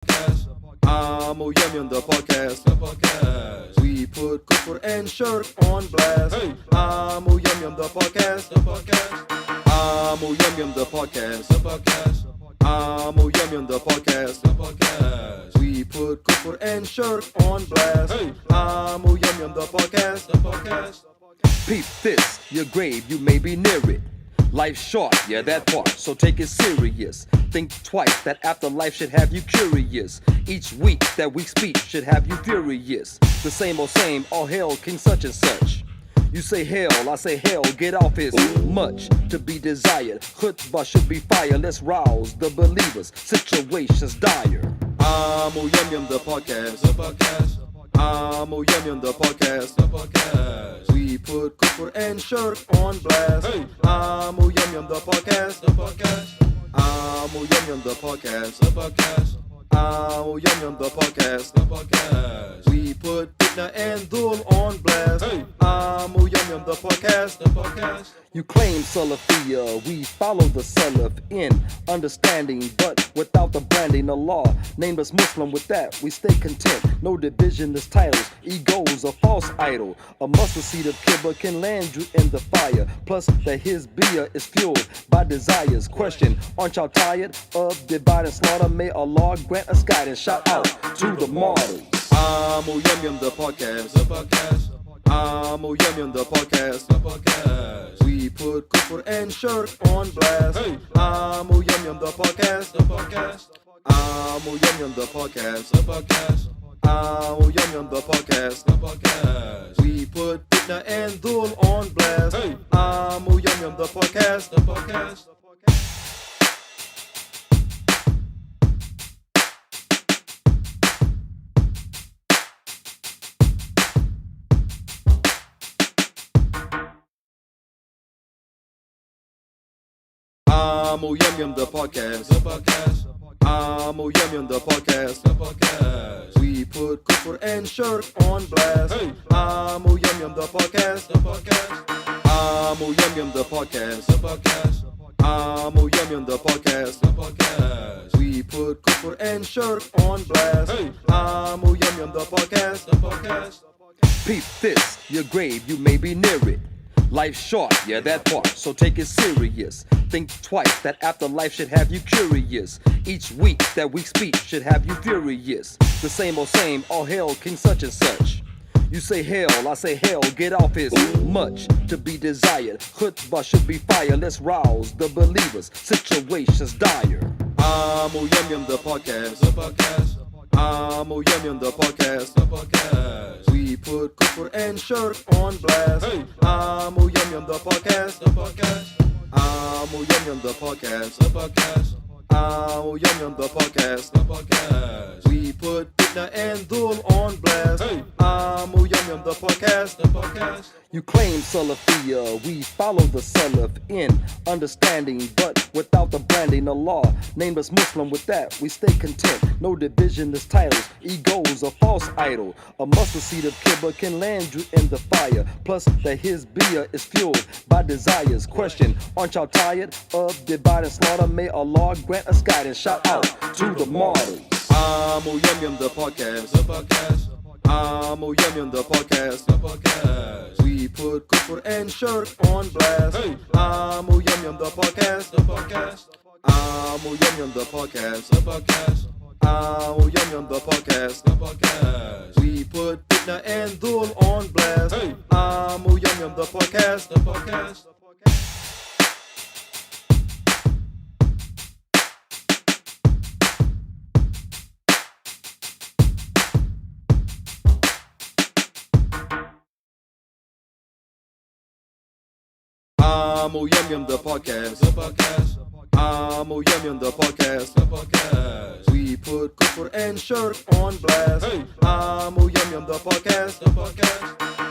Amoo the podcast. We put Kufr and Shirk on blast. Amoo the podcast. Amoo the podcast. Amoo the podcast. We put Kufr and Shirk on blast. Amoo the podcast. Peep this, your grave, you may be near it. Life's short, yeah, that part, so take it serious. Think twice, that afterlife should have you curious. Each week, that week's speech should have you furious. The same, all hail King such and such. You say hell, I say hell, get off is much to be desired. Khutbah should be fire, let's rouse the believers. Situations dire. Amoo the podcast. Amoo the podcast. We put Kufr and Shirk on blast. Amoo the podcast. Amoo the podcast. Amoo the podcast. We put Fitna and Dhul on blast. Amoo the podcast. You claim Salafiyya, we follow the Salaf in understanding, but without the branding. The law named us Muslim, with that we stay content. No division is titles, ego's a false idol. A mustard seed of kibba can land you in the fire. Plus that his beer is fueled by desires. Question, aren't y'all tired of divide and slaughter? May Allah grant us guidance. Shout out to the martyrs. Amoo the podcast. Amoo the podcast. We put Kufr and Shirk on blast. Amoo the podcast. Amoo the podcast. Amoo the podcast. We put Fitna and Dhul on blast. Amoo the podcast. Amoo the podcast. Amoo the podcast. We put Kufr and Shirk on blast. Amoo the podcast. Amoo the podcast. Amoo the podcast. We put Kufr and Shirk on blast. Amoo the podcast. Peep this, your grave, you may be near it. Life's short, yeah, that part, so take it serious. Think twice, that afterlife should have you curious. Each week, that week's speech should have you furious. The same, all hail King such and such. You say hell, I say hell, get off is much to be desired. Khutbah should be fire, let's rouse the believers. Situations dire. Amoo the podcast. Amoo the podcast. We put Kufr and Shirk on blast. Amoo the podcast. Amoo the podcast. Amoo the podcast. We put Fitna and Dhul on blast. Amoo the podcast. You claim Salafiyya, we follow the Salaf in understanding, but without the branding. The law named us Muslim, with that we stay content. No division is titles, ego's a false idol. A mustard seed of kibba can land you in the fire. Plus that his beer is fueled by desires. Question, aren't y'all tired of divide and slaughter? May Allah grant us guidance. Shout out to the martyrs. Amoo the podcast. Amoo the podcast. We put Kufr and Shirk on blast. Amoo the podcast. Amoo the podcast. Amoo the podcast. We put Fitna and Dhul on blast. Amoo the podcast. Amoo the podcast. Amoo the podcast. We put Kufr and Shirk on blast. Amoo the podcast.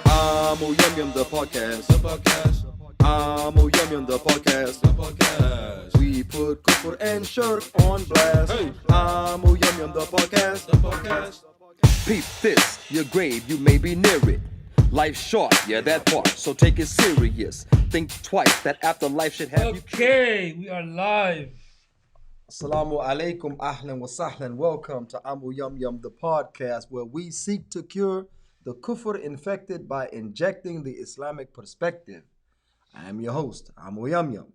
Amoo the podcast. Amoo the podcast. We put Kufr and Shirk on blast. Amoo the podcast. Peep this, your grave, you may be near it. Life's short, yeah, that part, so take it serious. Think twice, that afterlife should have you. Okay, we are live. Assalamu alaikum, ahlan wa sahlan. Welcome to Amoo the podcast, where we seek to cure the Kufr infected by injecting the Islamic perspective. I am your host, Amoo.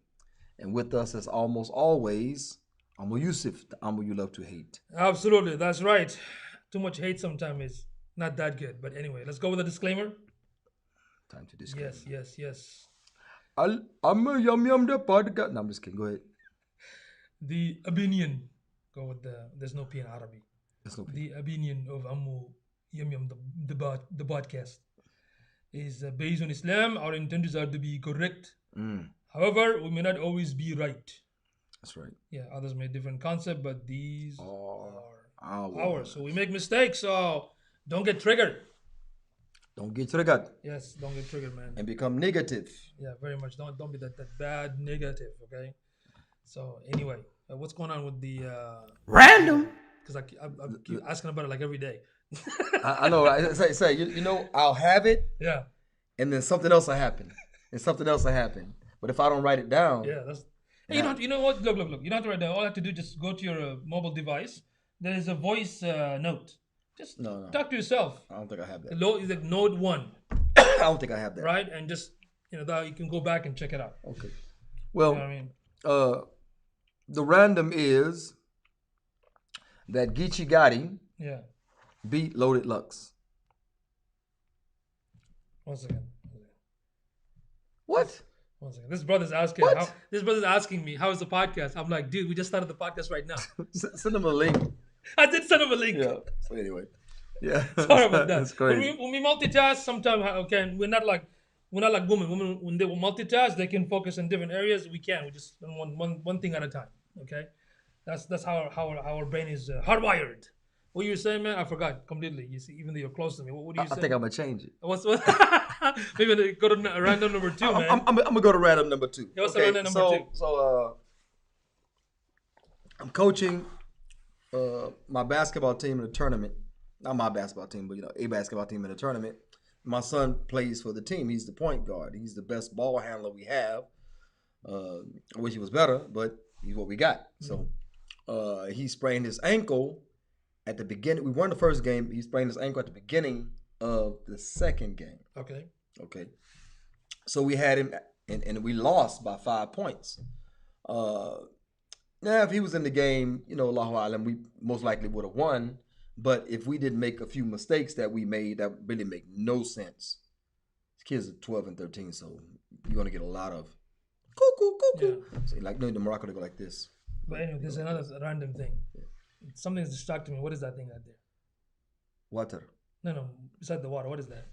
And with us, as almost always, Amoo Yusuf, the Amoo you love to hate. Absolutely, that's right. Too much hate sometimes is not that good. But anyway, let's go with a disclaimer. Time to discuss. Yes. Amoo the podcast. No, I'm just kidding. Go ahead. The opinion. Go with there's no P in Arabic. There's no P. The opinion of Amoo the podcast is based on Islam. Our intentions are to be correct. However, we may not always be right. That's right. Yeah, others may have different concept, but these are ours. So we make mistakes, so don't get triggered. Don't get triggered. Yes, don't get triggered, man. And become negative. Yeah, very much. Don't be that bad negative, okay? So anyway, what's going on with the random? Because I keep asking about it like every day. I know. Say you know, I'll have it. Yeah. And then something else will happen. And something else will happen. But if I don't write it down. Yeah, that's. Hey, you know what? Look. You don't have to write down. All you have to do is just go to your mobile device. There is a voice note. Just talk to yourself. I don't think I have that. It's like Note 1. I don't think I have that. Right? And just, that you can go back and check it out. Okay. Well, You know what I mean? The random is that Geechee Gotti beat Loaded Lux. One second. What? One second. This brother's asking. What? This brother's asking me, how is the podcast? I'm like, dude, we just started the podcast right now. Send him a link. I did send him a link. Yeah. So anyway. Yeah. Sorry about that. That's crazy. When we multitask, sometimes we're not like women. Women, when they will multitask, they can focus in different areas. We can't. We just one thing at a time. Okay, that's how our brain is hardwired. What you were saying, man? I forgot completely. You see, even though you're close to me, what do you say? I think I'm gonna change it. What's maybe go to random number 2, man. I'm gonna go to random number 2. Yeah, what's random number 2? So I'm coaching my basketball team in a tournament. Not my basketball team, but a basketball team in a tournament. My son plays for the team. He's the point guard. He's the best ball handler we have. I wish he was better, but he's what we got. So he sprained his ankle at the beginning. We won the first game. He sprained his ankle at the beginning of the second game. Okay. So we had him, and we lost by 5 points. Now, if he was in the game, Allahu Alam, we most likely would have won. But if we didn't make a few mistakes that we made, that really make no sense. These kids are 12 and 13, so you're going to get a lot of cuckoo. Yeah. So in Morocco, they go like this. But anyway, there's another random thing. Yeah. Something's distracting me. What is that thing out there? Water. No, beside the water. What is that?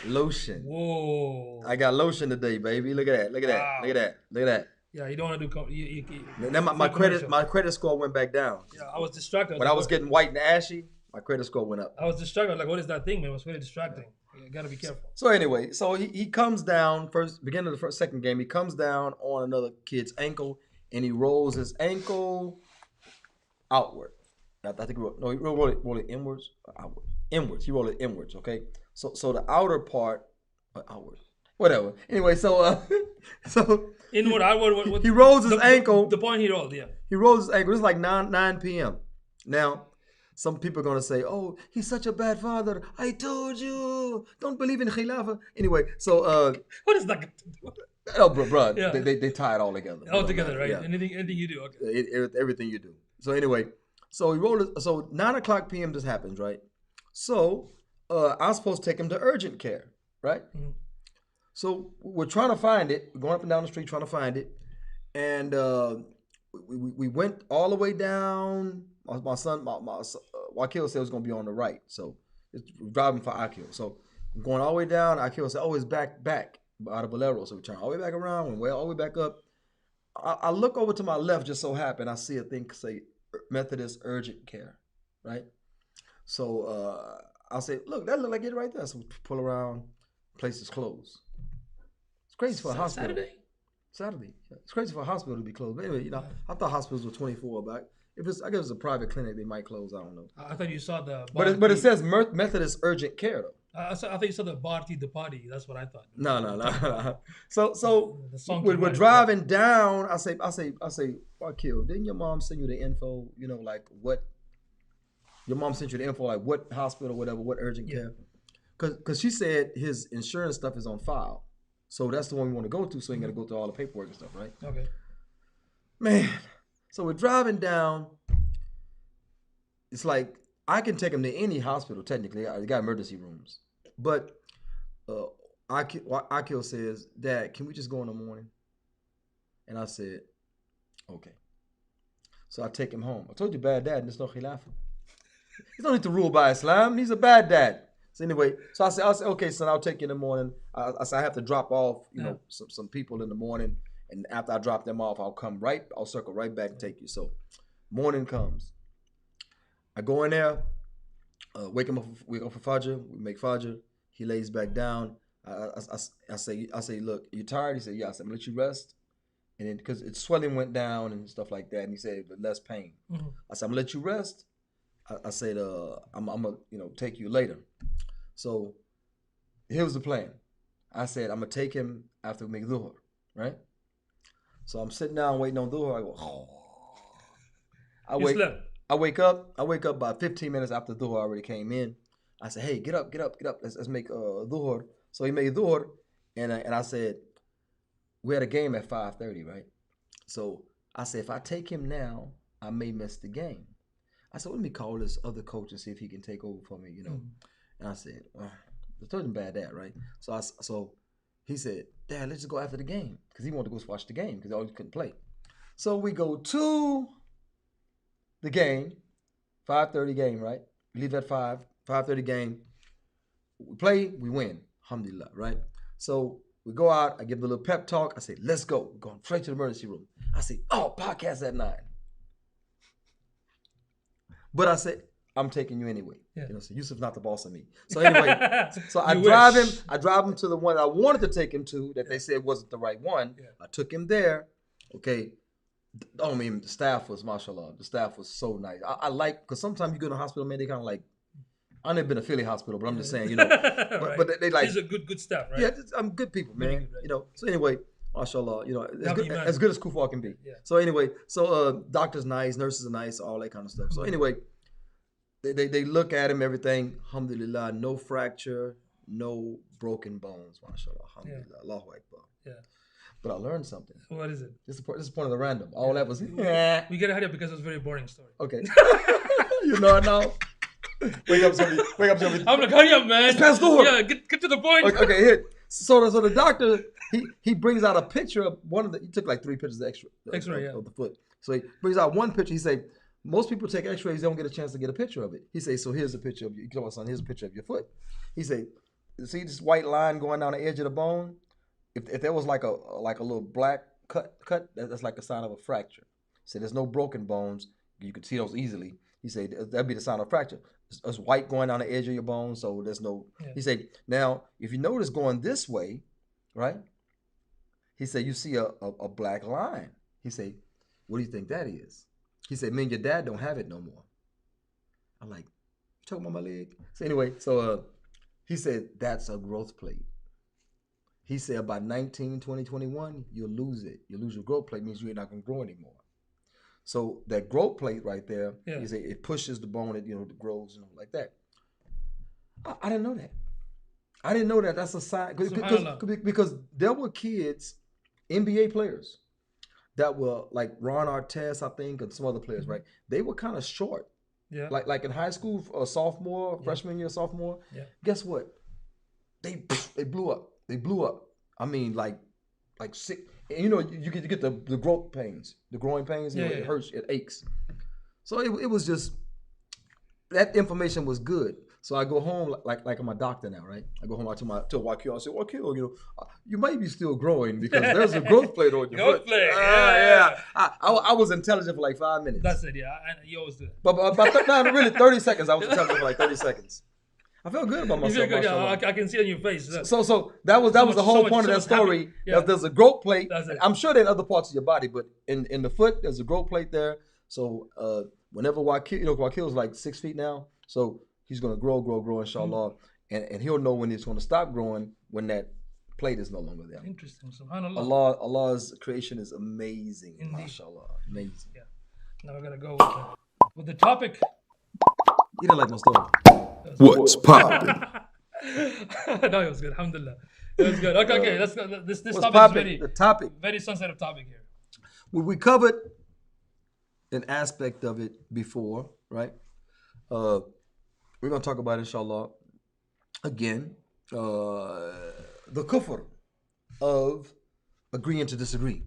Lotion. Whoa. I got lotion today, baby. Look at that. Wow. Look at that. Yeah, you don't want to do. Now my credit score went back down. Yeah, I was distracted. When I was getting white and ashy, my credit score went up. I was distracted. Like, what is that thing, man? It was really distracting. You gotta be careful. So anyway, he comes second game. He comes down on another kid's ankle and he rolls his ankle outward. I think he rolled it inwards or outward. Inwards. He rolled it inwards. Okay. So the outer part, outward. Whatever. Anyway, so inward, outward. He rolls his ankle. The point he rolled, yeah. He rolls his ankle. It's like 9 p.m. Now, some people are gonna say, "Oh, he's such a bad father." I told you, don't believe in khilafah. Anyway, so what is that got to do? Oh, bro, yeah. they tie it all together. All together, right? Yeah. Anything you do, okay. Everything you do. So anyway, so he rolled it. So 9:00 p.m. this happens, right? So I was supposed to take him to urgent care, right? Mm-hmm. So we're trying to find it. We're going up and down the street trying to find it. And we went all the way down. My son, Wakil said it was going to be on the right. So it's driving for Akil. So I'm going all the way down. Akil said, oh, it's back out of Bolero. So we turn all the way back around and all the way back up. I look over to my left, just so happen. I see a thing say Methodist Urgent Care, right? So I'll say, look, that look like it right there. So we pull around, place is closed. It's crazy for a hospital. Saturday. It's crazy for a hospital to be closed. But anyway, I thought hospitals were 24, but I guess it's a private clinic, they might close. I don't know. I thought you saw the. But it says Methodist Urgent Care though. I thought you said the party. That's what I thought. No. So The song we're came out, driving down. I say, Wakil, didn't your mom send you the info? You know, like what? Your mom sent you the info, like what hospital, whatever, what urgent care? Because she said his insurance stuff is on file, so that's the one we want to go to. So you got to go through all the paperwork and stuff, right? Okay. Man, so we're driving down. It's like I can take him to any hospital technically. I got emergency rooms, but Akil says, "Dad, can we just go in the morning?" And I said, "Okay." So I take him home. I told you, bad dad. There's no khilafah. He's don't need to rule by Islam. He's a bad dad. So anyway, so I said, okay, son, I'll take you in the morning. I said I have to drop off, you know, some people in the morning, and after I drop them off, I'll circle right back and take you. So morning comes. I go in there, wake up for Fajr. We make Fajr. He lays back down. I say, look, you tired? He said, yeah. I said, I'm gonna let you rest. And then because its swelling went down and stuff like that, and he said, but less pain. Mm-hmm. I said, I'm gonna let you rest. I said, I'm gonna, take you later. So here was the plan. I said, I'm gonna take him after we make dhuhr, right? So I'm sitting down waiting on dhuhr. I go, oh. I wake up about 15 minutes after dhuhr already came in. I said, hey, get up. Let's make dhuhr. So he made dhuhr, and I said, we had a game at 5:30, right? So I said, if I take him now, I may miss the game. I said, let me call this other coach and see if he can take over for me, Mm-hmm. And I said, I told him bad dad, right? So he said, Dad, let's just go after the game, because he wanted to go watch the game because he always couldn't play. So we go to the game, 5:30 game, right? We leave at 5:30 game. We play, we win, alhamdulillah, right? So we go out, I give the little pep talk. I say, let's go. We're going straight to the emergency room. I say, podcast at 9. But I said, I'm taking you anyway. Yeah. So Yusuf's not the boss of me. So anyway, so I drive him to the one I wanted to take him to that they said wasn't the right one. Yeah. I took him there. Okay. I mean, the staff was, mashallah, the staff was so nice. I like, because sometimes you go to the hospital, man, they kind of like, I've never been a Philly hospital, but I'm just saying, right. but they like. These are good staff, right? Yeah, I'm good people, man. Good, right? So anyway, mashallah, as good as Kufr can be. Yeah. So anyway, doctors nice, nurses are nice, all that kind of stuff. So anyway, they look at him, everything, alhamdulillah, no fracture, no broken bones, mashallah, alhamdulillah, Allahu Akbar. Yeah. But I learned something. What is it? This is point of the random. All that was. We gotta hurry up because it was a very boring story. Okay. You know it now. Wake up, somebody. I'm like, hurry up, man. It's past door. Yeah, get to the point. Okay, hit. So the doctor, he brings out a picture of he took like 3 pictures of X-ray of the foot. So he brings out one picture. He say, most people take X-rays, they don't get a chance to get a picture of it. He say, so here's a picture of you. Come on, son, here's a picture of your foot. He say, see this white line going down the edge of the bone? If there was like a little black cut, that's like a sign of a fracture. He said, there's no broken bones. You can see those easily. He said, that'd be the sign of fracture. It's white going down the edge of your bone, so there's no. Yeah. He said, now if you notice going this way, right? He said, you see a black line. He said, what do you think that is? He said, me and your dad don't have it no more. I'm like, you talking about my leg? So anyway, he said, that's a growth plate. He said, about 19, 20, 21, you'll lose it. You'll lose your growth plate, means you're not going to grow anymore. So that growth plate right there, he said, it pushes the bone, it grows, like that. I didn't know that. I didn't know that. That's a sign. Because there were kids, NBA players, that were like Ron Artest, I think, and some other players, right? They were kind of short. Yeah. Like in high school, freshman year, sophomore. Yeah. Guess what? They blew up. They blew up. I mean, like sick. And you get the growth pains, the growing pains. It hurts, it aches. So it was just, that information was good. So I go home like I'm a doctor now, right? I go home, I tell Wakil, I say, Wakil, you might be still growing because there's a growth plate on your foot. Plate, I was intelligent for like 5 minutes. That's it, yeah. You always do it. But really 30 seconds. I was intelligent for like 30 seconds. I felt good about myself. You feel good, yeah. I can see it on your face. So that was the whole point of that story. Yeah. There's a growth plate. I'm sure there are other parts of your body, but in the foot, there's a growth plate there. So whenever Wakil, Wakil's like 6 feet now, so he's gonna grow, inshallah. and he'll know when it's going to stop growing when that plate is no longer there. Interesting. SubhanAllah. Allah's creation is amazing. Indeed. MashaAllah. Amazing. Yeah. Now we're gonna go with the topic. You didn't like my story. What's poppin'? No, it was good. Alhamdulillah. It was good. Okay. Let's go. This What's topic poppin'? is The topic. very sensitive topic here. We covered an aspect of it before, right? We're going to talk about, inshallah, again, the kufr of agreeing to disagree.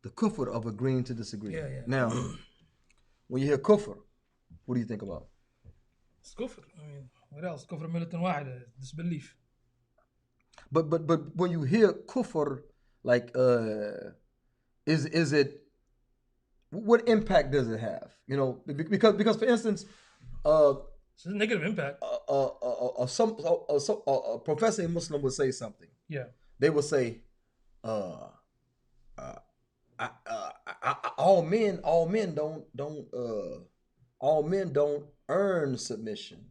The kufr of agreeing to disagree. Yeah. Now, when you hear kufr, what do you think about? It's kufr. I mean, what else? Kufr milatan wahida, disbelief. But when you hear kufr, like, is it, what impact does it have? You know, because for instance, It's a negative impact. a professing Muslim would say something. Yeah. They would say, all men don't earn submission.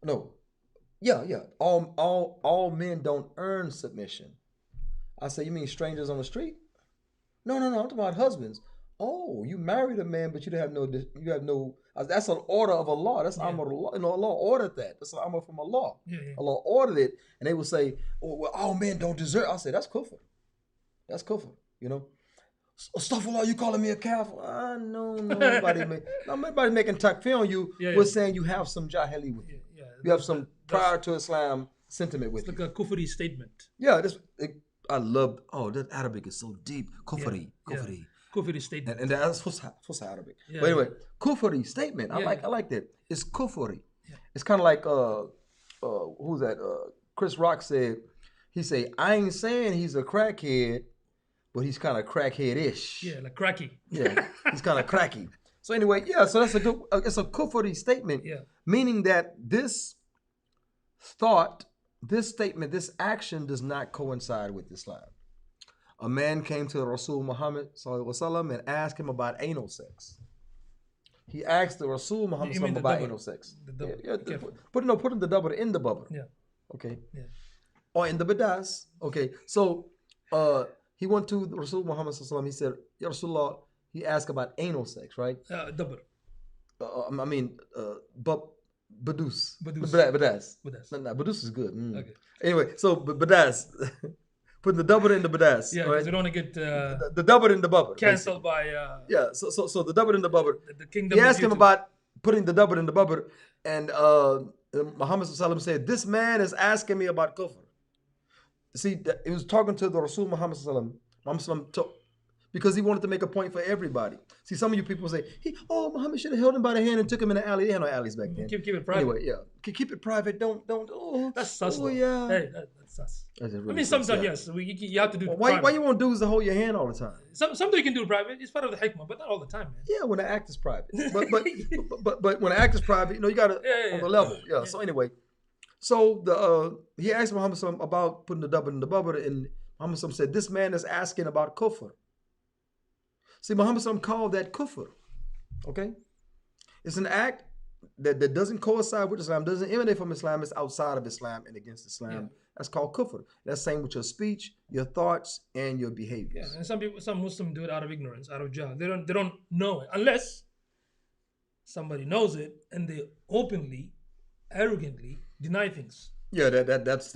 No, yeah. All men don't earn submission. I say, you mean strangers on the street? No. I'm talking about husbands. Oh, you married a man, but you have no. That's an order of Allah. That's Amr Allah. You know, Allah ordered that. That's an Amr from Allah. Yeah. Allah ordered it, and they would say, "Oh, well, all men don't deserve." I say, "That's kufr. That's kufr." You know, Astaghfirullah, you calling me a kafir? No, nobody making takfir on you. Yeah. We're saying you have some jahili with you. Yeah. You have some prior to Islam sentiment with It's you. like a kufri statement. Yeah, I love. Oh, that Arabic is so deep. Kufri. Kufri statement. And that's what's Arabic. Yeah, But anyway, kufri statement. I like that. It's kufri. Yeah. It's kind of like who's that? Chris Rock said. He say, I ain't saying he's a crackhead, but he's kind of crackhead-ish. Yeah, like cracky. Yeah, he's kind of cracky. So anyway, yeah. So that's a good. It's a kufri statement. Yeah. Meaning that this thought, this statement, this action does not coincide with Islam. A man came to Rasul Muhammad sallallahu and asked him about anal sex. He asked the Rasul Muhammad sallallahu about anal sex. Put in the double in the bubble. Yeah. Okay. Yeah. Or in the badas. Okay. So he went to the Rasul Muhammad sallallahu. He said, Ya Rasulullah, he asked about anal sex, right? Double. Badus. Badus. Badas. No, badus is good. Okay. Anyway, so badas. Putting the double in the badas. Yeah, because we don't want to get the double in the bubble. Cancelled by yeah. So the double in the bubble. The kingdom. He asked him about putting the double in the bubble, and Muhammad sallallahu said, "This man is asking me about kufr." See, he was talking to the Rasul Muhammad sallallahu. Muhammad because he wanted to make a point for everybody. See, some of you people say, Muhammad should have held him by the hand and took him in the alley. They had no alleys back then. Keep it private. Anyway, yeah. Keep it private. Don't. That's sus. Oh, yeah. Hey, that's sus. Really sometimes, yes. You have to do it why you want dudes to hold your hand all the time? Sometimes you can do it private. It's part of the hikmah, but not all the time, man. Yeah, when the act is private. But when the act is private, you got to, on the level. Yeah. So anyway, he asked Muhammad about putting the double in the bubble, and Muhammad said, this man is asking about kufr. See, Muhammad called that kufr. Okay? It's an act that doesn't coincide with Islam, doesn't emanate from Islam, it's outside of Islam and against Islam. Yeah. That's called kufr. That's same with your speech, your thoughts, and your behaviors. Yeah, and some Muslims do it out of ignorance, out of jahl. They don't know it unless somebody knows it and they openly, arrogantly deny things. Yeah, that's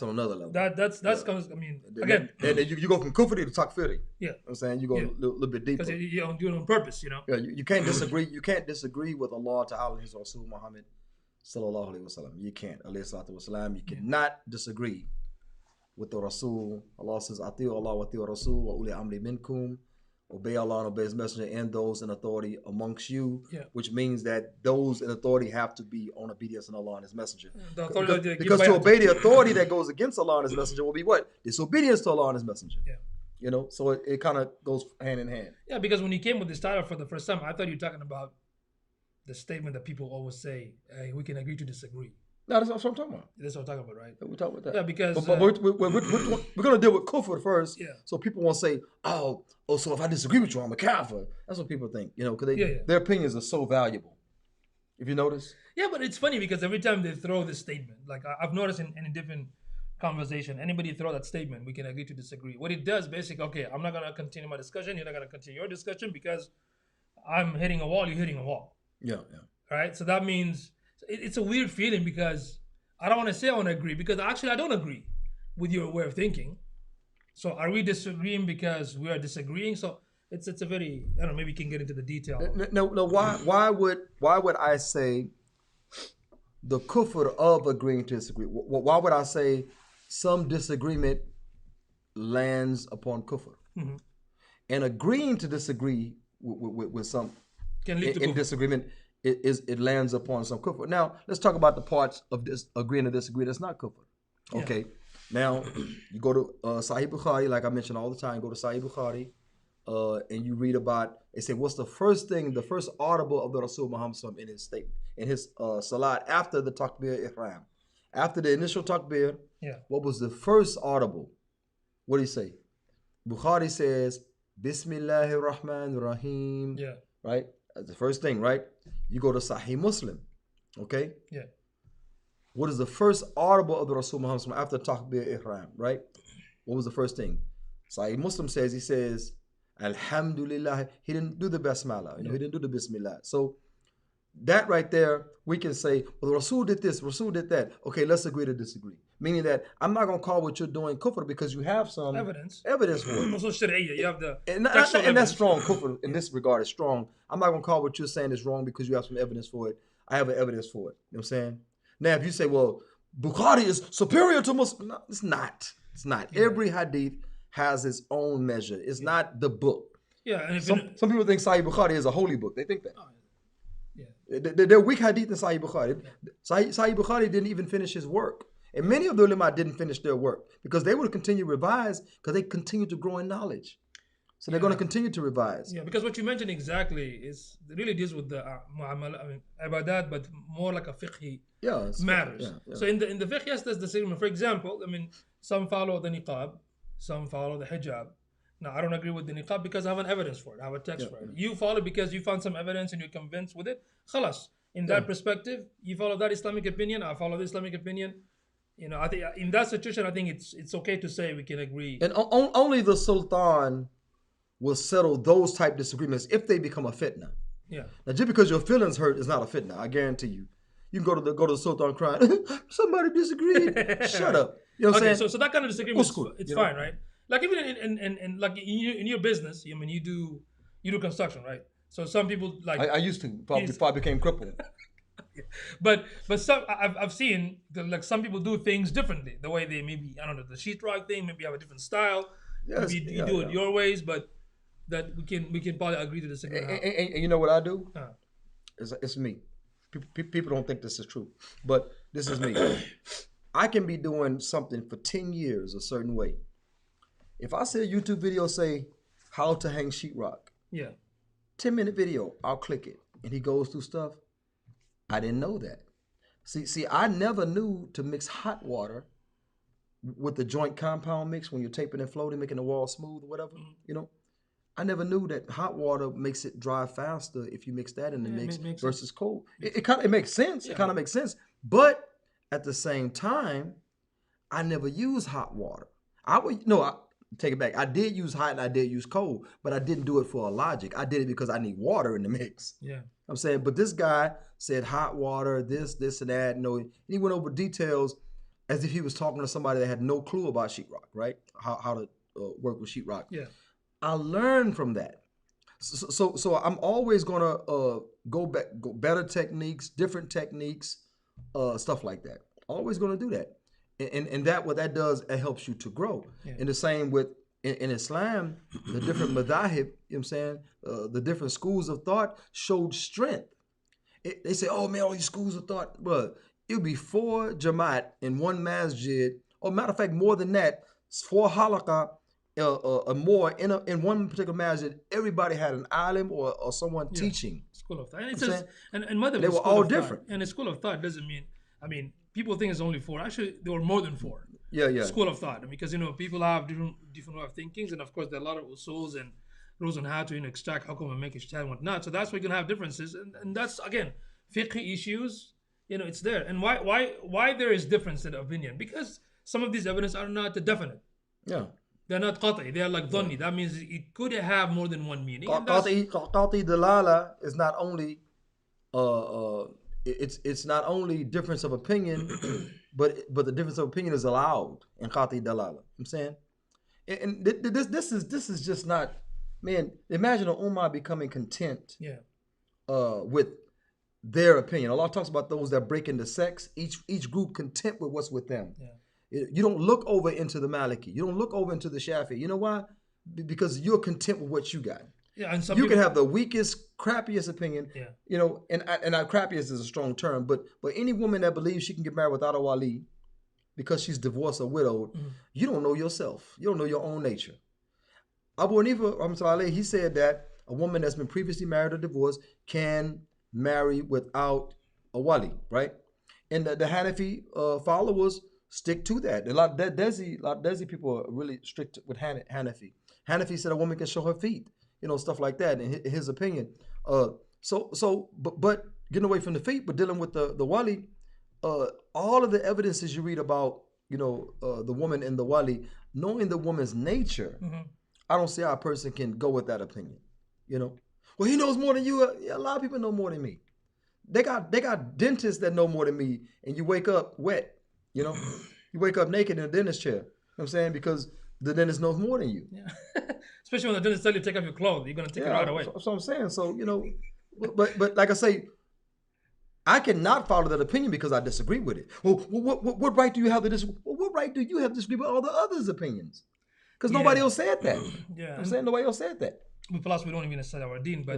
on another level. That's comes. I mean, again, you go from kufri to takfiri. Yeah, you know what I'm saying you go a little bit deeper because you don't do it on purpose. You know. Yeah, you can't disagree. You can't disagree with Allah Ta'ala and His Rasul Muhammad sallallahu alaihi wasallam. You can't. Alayhi salatu wasalam. You cannot disagree with the Rasul. Allah says, "Atiu Allah wa atiu Rasul wa uli amri minkum." Obey Allah and obey His Messenger and those in authority amongst you, which means that those in authority have to be on obedience in Allah and His Messenger. Because to obey the authority that goes against Allah and His Messenger will be what? Disobedience to Allah and His Messenger. Yeah. You know, so it kind of goes hand in hand. Yeah, because when you came with this title for the first time, I thought you were talking about the statement that people always say, hey, we can agree to disagree. No, that's what I'm talking about. That's what I'm talking about, right? We're talking about that. Yeah, because... But we're going to deal with kufr first, so people won't say, so if I disagree with you, I'm a kafir. That's what people think, you know, because their opinions are so valuable. If you notice. Yeah, but it's funny because every time they throw this statement, like I've noticed in any different conversation, anybody throw that statement, we can agree to disagree. What it does, basically, okay, I'm not gonna continue my discussion. You're not gonna continue your discussion because I'm hitting a wall. You're hitting a wall. Yeah, yeah. Right? So that means it's a weird feeling because I don't want to say I want to agree because actually I don't agree with your way of thinking. So are we disagreeing because we are disagreeing? So it's a very, I don't know, maybe we can get into the detail. No. Why would I say the kufr of agreeing to disagree? Why would I say some disagreement lands upon kufr, and agreeing to disagree with some Can lead to in kufr. disagreement it lands upon some kufr. Now let's talk about the parts of this agreeing to disagree that's not kufr. Okay. Yeah. Now you go to Sahih Bukhari, like I mentioned all the time. Go to Sahih Bukhari, and you read about. They say, what's the first thing, the first audible of the Rasul Muhammad in his statement, in his salat after the takbir ihram, after the initial takbir? Yeah. What was the first audible? What do you say? Bukhari says, Bismillahir Rahmanir Rahim. Yeah. Right? That's the first thing, right? You go to Sahih Muslim. Okay? Yeah. What is the first audible of the Rasul Muhammad after Takbir Ihram, right? What was the first thing? Sahih Muslim says, he says, Alhamdulillah. He didn't do the Basmala. He didn't do the Bismillah. So that right there, we can say, well, the Rasul did this, Rasul did that. Okay, let's agree to disagree. Meaning that I'm not going to call what you're doing kufr because you have some Evidence for it. Also Sharia, you have the And textual that's evidence. strong. Kufr in this regard is strong. I'm not going to call what you're saying is wrong because you have some evidence for it. I have an evidence for it. You know what I'm saying? Now, if you say, well, Bukhari is superior to Muslim, no, it's not. It's not. Yeah. Every hadith has its own measure. It's not the book. Yeah, and if Some people think Sahih Bukhari is a holy book. They think that. yeah. They're weak hadith in Sahih Bukhari. Sahih Bukhari didn't even finish his work. And many of the ulama didn't finish their work because they would continue to revise because they continue to grow in knowledge. So they're going to continue to revise. Yeah, because what you mentioned exactly is it really deals with the ibadat, but more like a fiqhi matters. Yeah. So in the fiqh, yes, there's the same. For example, I mean, some follow the niqab, some follow the hijab. Now, I don't agree with the niqab because I have an evidence for it. I have a text for it. You follow because you found some evidence and you're convinced with it. Khalas. In that perspective, you follow that Islamic opinion. I follow the Islamic opinion. You know, I think in that situation, I think it's okay to say we can agree. And only the Sultan will settle those type disagreements if they become a fitna. Yeah. Now, just because your feelings hurt is not a fitna. I guarantee you. You can go to the Sultan crying. Somebody disagreed. Shut up. You know what I'm saying? So that kind of disagreement, Cool. it's fine, right? Like even in like in your business, I mean, you do construction, right? So some people like I used to before I became crippled. but some I've seen that, like some people do things differently. The way they maybe, I don't know, the sheetrock thing, maybe you have a different style. Yes, Maybe you do it your ways, but that we can probably agree to disagree. And you know what I do? Huh. It's me. People don't think this is true, but this is me. I can be doing something for 10 years a certain way. If I see a YouTube video say how to hang sheetrock, Yeah. 10-minute video, I'll click it, and he goes through stuff. I didn't know that. See, I never knew to mix hot water with the joint compound mix when you're taping and floating, making the wall smooth or whatever. You know, I never knew that hot water makes it dry faster if you mix that in the mix makes versus cold. It makes sense. It kind of makes sense, but at the same time, I never use hot water. I take it back. I did use hot and I did use cold, but I didn't do it for a logic. I did it because I need water in the mix. Yeah. I'm saying, but this guy said hot water, this and that. No, he went over details as if he was talking to somebody that had no clue about sheetrock, right? How to work with sheetrock. Yeah. I learned from that. So I'm always gonna go better techniques, different techniques, stuff like that. Always gonna do that. And that what that does, it helps you to grow. Yeah. And the same with in Islam, the different madahib, you know what I'm saying, the different schools of thought showed strength. They say, oh man, all these schools of thought, bro, it would be 4 Jamaat in one masjid, or matter of fact, more than that, 4 halaqah, more in one particular masjid. Everybody had an alim or someone teaching. School of thought. And it says, and Madhab they is were school all of thought. different. And a school of thought doesn't mean, I mean, people think it's only 4. Actually, there were more than 4. Yeah. School of thought, because people have different way of thinking, and of course there are a lot of usuls and rules on how to extract hukum and make ijtihad and whatnot. So that's why you're gonna have differences, and that's again fiqh issues, it's there. And why there is difference in opinion? Because some of these evidence are not definite. Yeah. They're not qat'i. They are like dhanni. That means it could have more than one meaning. And Qati dalala is not only it's not only difference of opinion, but the difference of opinion is allowed in Qati dalala. I'm saying, and this is just not, man. Imagine an ummah becoming content with their opinion. Allah talks about those that break into sects. Each group content with what's with them. Yeah. You don't look over into the Maliki. You don't look over into the Shafi. You know why? Because you're content with what you got. Yeah, and some you people, can have the weakest, crappiest opinion. Yeah. And crappiest is a strong term, but any woman that believes she can get married without a wali because she's divorced or widowed, you don't know yourself. You don't know your own nature. Abu Hanifa, he said that a woman that's been previously married or divorced can marry without a wali, right? And the Hanafi followers stick to that. A lot of Desi people are really strict with Hanafi. Hanafi said a woman can show her feet, stuff like that. In his opinion, but getting away from the feet, but dealing with the wali, all of the evidences you read about, the woman and the wali, knowing the woman's nature, I don't see how a person can go with that opinion. Well, he knows more than you. Yeah, a lot of people know more than me. They got dentists that know more than me, and you wake up wet. You wake up naked in a dentist chair. You know what I'm saying? Because the dentist knows more than you. Yeah. Especially when the dentist tell you to take off your clothes, you're gonna take it right away. That's what I'm saying. So but like I say, I cannot follow that opinion because I disagree with it. Well, what right do you have to disagree? Well, what right do you have to disagree with all the others' opinions? Because nobody else said that. Yeah, I'm saying nobody else said that. Plus, we don't even say our deen, but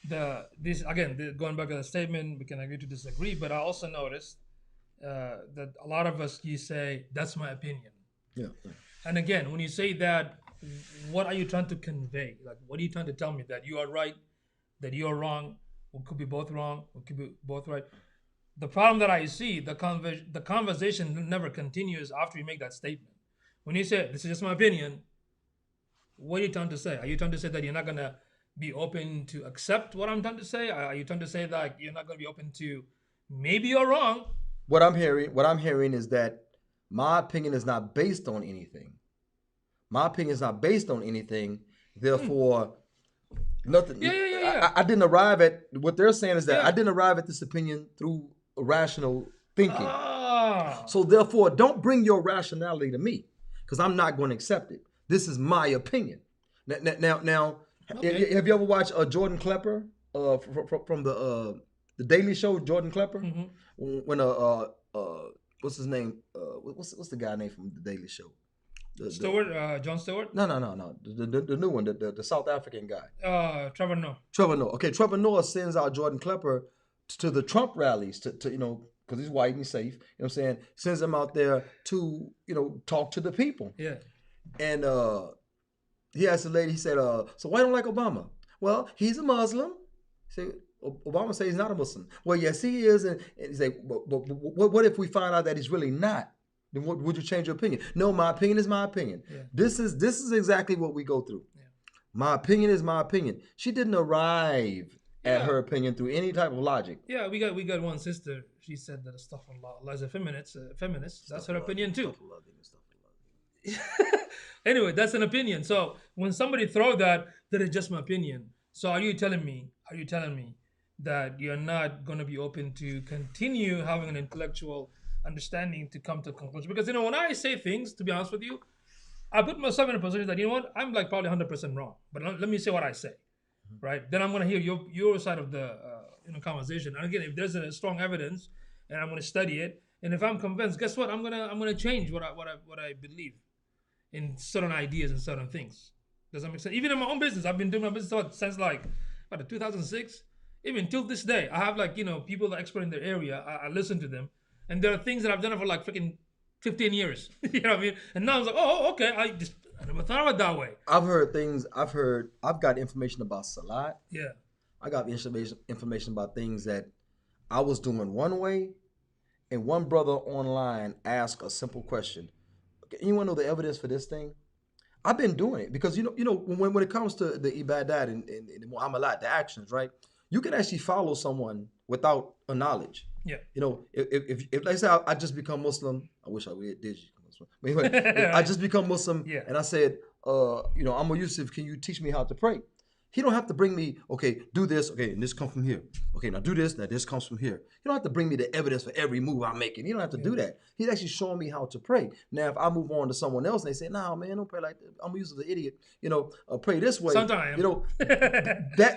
going back to the statement, we can agree to disagree. But I also noticed that a lot of us, you say, that's my opinion. Yeah. And again, when you say that, what are you trying to convey? Like, what are you trying to tell me? That you are right, that you are wrong, or could be both wrong, or could be both right? The problem that I see, the conversation never continues after you make that statement. When you say, this is just my opinion, what are you trying to say? Are you trying to say that you're not going to be open to accept what I'm trying to say? Are you trying to say that you're not going to be open to maybe you're wrong? What I'm hearing is that my opinion is not based on anything. My opinion is not based on anything. Therefore, nothing. Yeah. I didn't arrive at what they're saying is that I didn't arrive at this opinion through rational thinking. So therefore, don't bring your rationality to me because I'm not going to accept it. This is my opinion. Now, Okay. have you ever watched Jordan Klepper from the Daily Show? Jordan Klepper, when what's his name? What's the guy name from the Daily Show? Jon Stewart? No. The new one, the South African guy. Trevor Noah. Trevor Noah. Okay, Trevor Noah sends out Jordan Klepper to the Trump rallies to because he's white and safe. You know what I'm saying? Sends him out there to talk to the people. Yeah. And he asked the lady. He said, "So why don't you like Obama?" Well, he's a Muslim. He said, Obama says he's not a Muslim. Well, yes, he is. And he said, but what if we find out that he's really not? Then would you change your opinion? No, my opinion is my opinion. Yeah. This is exactly what we go through. Yeah. My opinion is my opinion. She didn't arrive at her opinion through any type of logic. Yeah, we got one sister. She said that Allah is a feminist. That's her opinion too. Anyway, that's an opinion. So when somebody throw that is just my opinion. So are you telling me that you're not going to be open to continue having an intellectual understanding to come to a conclusion? Because when I say things, to be honest with you, I put myself in a position that I'm like probably 100% wrong. But let me say what I say, right? Then I'm going to hear your side of the conversation. And again, if there's a strong evidence, and I'm going to study it, and if I'm convinced, guess what? I'm gonna change what I believe in certain ideas and certain things. Does that make sense? Even in my own business, I've been doing my business since 2006. Even till this day, I have people that are expert in their area. I listen to them, and there are things that I've done for like freaking 15 years. You know what I mean? And now I was like, oh, okay. I never thought of it that way. I've heard things. I've got information about Salat. Yeah. I got information about things that I was doing one way, and one brother online asked a simple question. Anyone know the evidence for this thing? I've been doing it because when it comes to the ibadat and the muamalat, the actions, right? You can actually follow someone without a knowledge. Yeah. You know, if let's say I just become Muslim, I wish I did become Muslim. But anyway, if I just become Muslim, Yeah. and I said, you know, Amoo Yusuf, can you teach me how to pray? He don't have to bring me, okay, do this, okay, and this comes from here. Okay, now do this, now this comes from here. You don't have to bring me the evidence for every move I'm making. You don't have to do that. He's actually showing me how to pray. Now, if I move on to someone else and they say, nah, man, don't pray like that. Amoo Yusuf, the idiot. You know, pray this way. Sometimes. You know,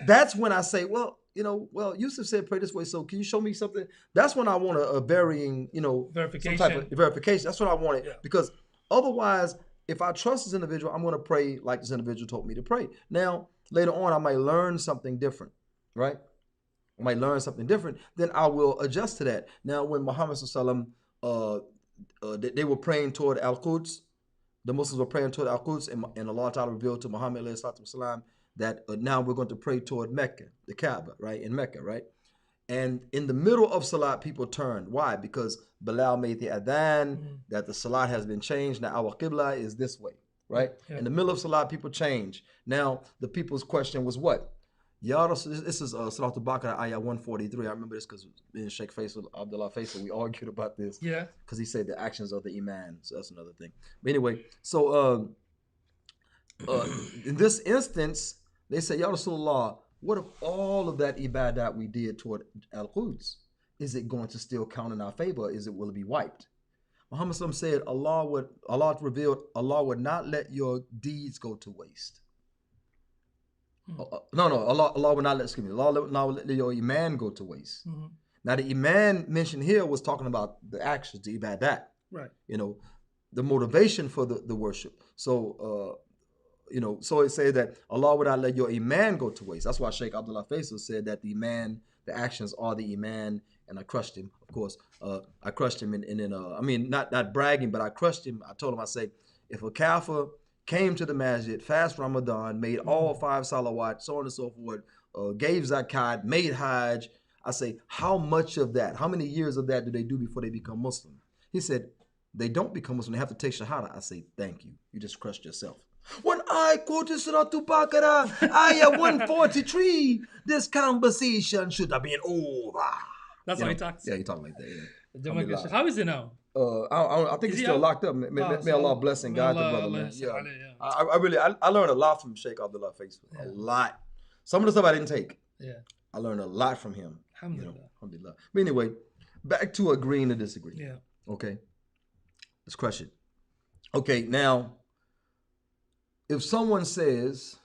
that's when I say, well, you know, well, Yusuf said pray this way, so can you show me something? That's when I want a varying, you know, Verification. some type of verification. That's what I wanted. Yeah. Because otherwise, if I trust this individual, I'm going to pray like this individual told me to pray. Now, later on, I might learn something different, right? I might learn something different. Then I will adjust to that. Now, when Muhammad sallam, they were praying toward Al-Quds, the Muslims were praying toward Al-Quds, and Allah Ta'ala revealed to Muhammad والسلام, that now we're going to pray toward Mecca, the Kaaba, right? In Mecca, right? And in the middle of Salat, people turned. Why? Because Bilal made the adhan that the Salat has been changed. Now our Qibla is this way, right? Yeah. In the middle of Salat, people change. Now the people's question was what? Ya Rasul, this is Salat al-Baqarah, ayah 143. I remember this because me and Sheikh Faisal, Abdullah Faisal, we argued about this. Yeah. Because he said the actions of the Iman. So that's another thing. But anyway, so in this instance, they say, Ya Rasulullah, what if all of that ibadat we did toward Al-Quds, is it going to still count in our favor? Will it be wiped? Muhammad SAW said, Allah revealed, Allah would not let your deeds go to waste. Allah would not let, Allah would let your iman go to waste. Now the iman mentioned here was talking about the actions, the ibadat. Right. You know, the motivation for the worship. So, you know, so it says that Allah would not let your iman go to waste. That's why Sheikh Abdullah Faisal said that the iman, the actions are the iman, and I crushed him. Of course, I crushed him, I mean, not bragging, but I crushed him. I told him, I say, if a kafir came to the masjid, fast Ramadan, made all 5 salawat, so on and so forth, gave zakat, made hajj, I say, how much of that, how many years of that do they do before they become Muslim? He said, they don't become Muslim, they have to take shahada. I say, thank you. You just crushed yourself. When I quoted Surah Al-Baqarah, ayah 143, this conversation should have been over. That's how he talks. Yeah, he talking like that. Yeah. Jamaica. How is it now? I think Is he's he still out? locked up. May Allah bless and guide the brother, man. Yeah. Yeah. I learned a lot from Sheikh Abdullah Faisal. A lot. Some of the stuff I didn't take. Yeah. I learned a lot from him. Alhamdulillah. You know, alhamdulillah. But anyway, back to agreeing to disagree. Yeah. Okay. Let's crush it. Okay, now, if someone says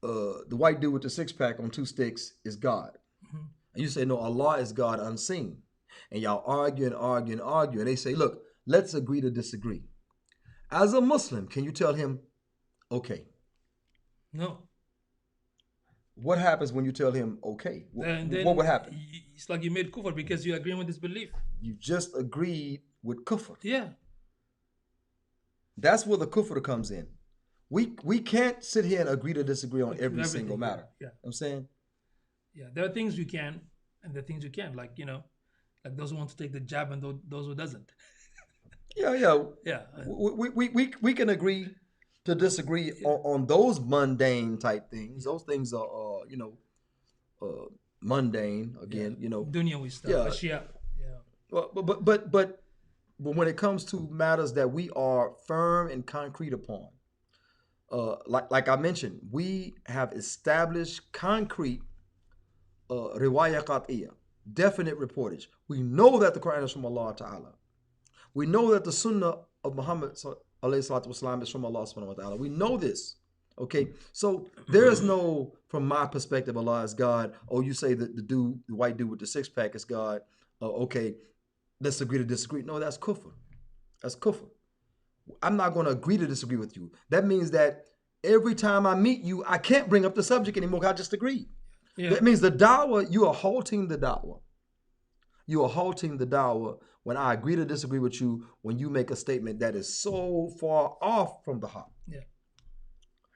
the white dude with the 6-pack on 2 sticks is God, and you say, no, Allah is God unseen, and y'all argue, and they say, look, let's agree to disagree. As a Muslim, can you tell him, okay? No. What happens when you tell him, okay? Then What would happen? It's like you made kufr because you agree with this belief. You just agreed with kufr. Yeah. That's where the kufr comes in. We can't sit here and agree to disagree on every Everything, single matter. yeah. You know what I'm saying? Yeah. There are things you can and there are things you can't. Like, you know, like those who want to take the jab and those who doesn't. Yeah. Yeah. We can agree to disagree on those mundane type things. Those things are, you know, mundane again. You know, Dunyawi stuff. Yeah. Ashia. Yeah. Well, but when it comes to matters that we are firm and concrete upon, like I mentioned, we have established concrete riwayah qat'iyah, definite reportage. We know that the Quran is from Allah Ta'ala. We know that the Sunnah of Muhammad والسلام, is from Allah subhanahu wa ta'ala. We know this. Okay, so there is no, from my perspective, Allah is God. Oh, you say that the white dude with the 6-pack is God. Okay, let's agree to disagree. No, that's kufr. That's kufr. I'm not going to agree to disagree with you. That means that every time I meet you, I can't bring up the subject anymore. I just agreed. Yeah. That means the da'wah, you are halting the da'wah. You are halting the da'wah when I agree to disagree with you when you make a statement that is so far off from the haqq. Yeah.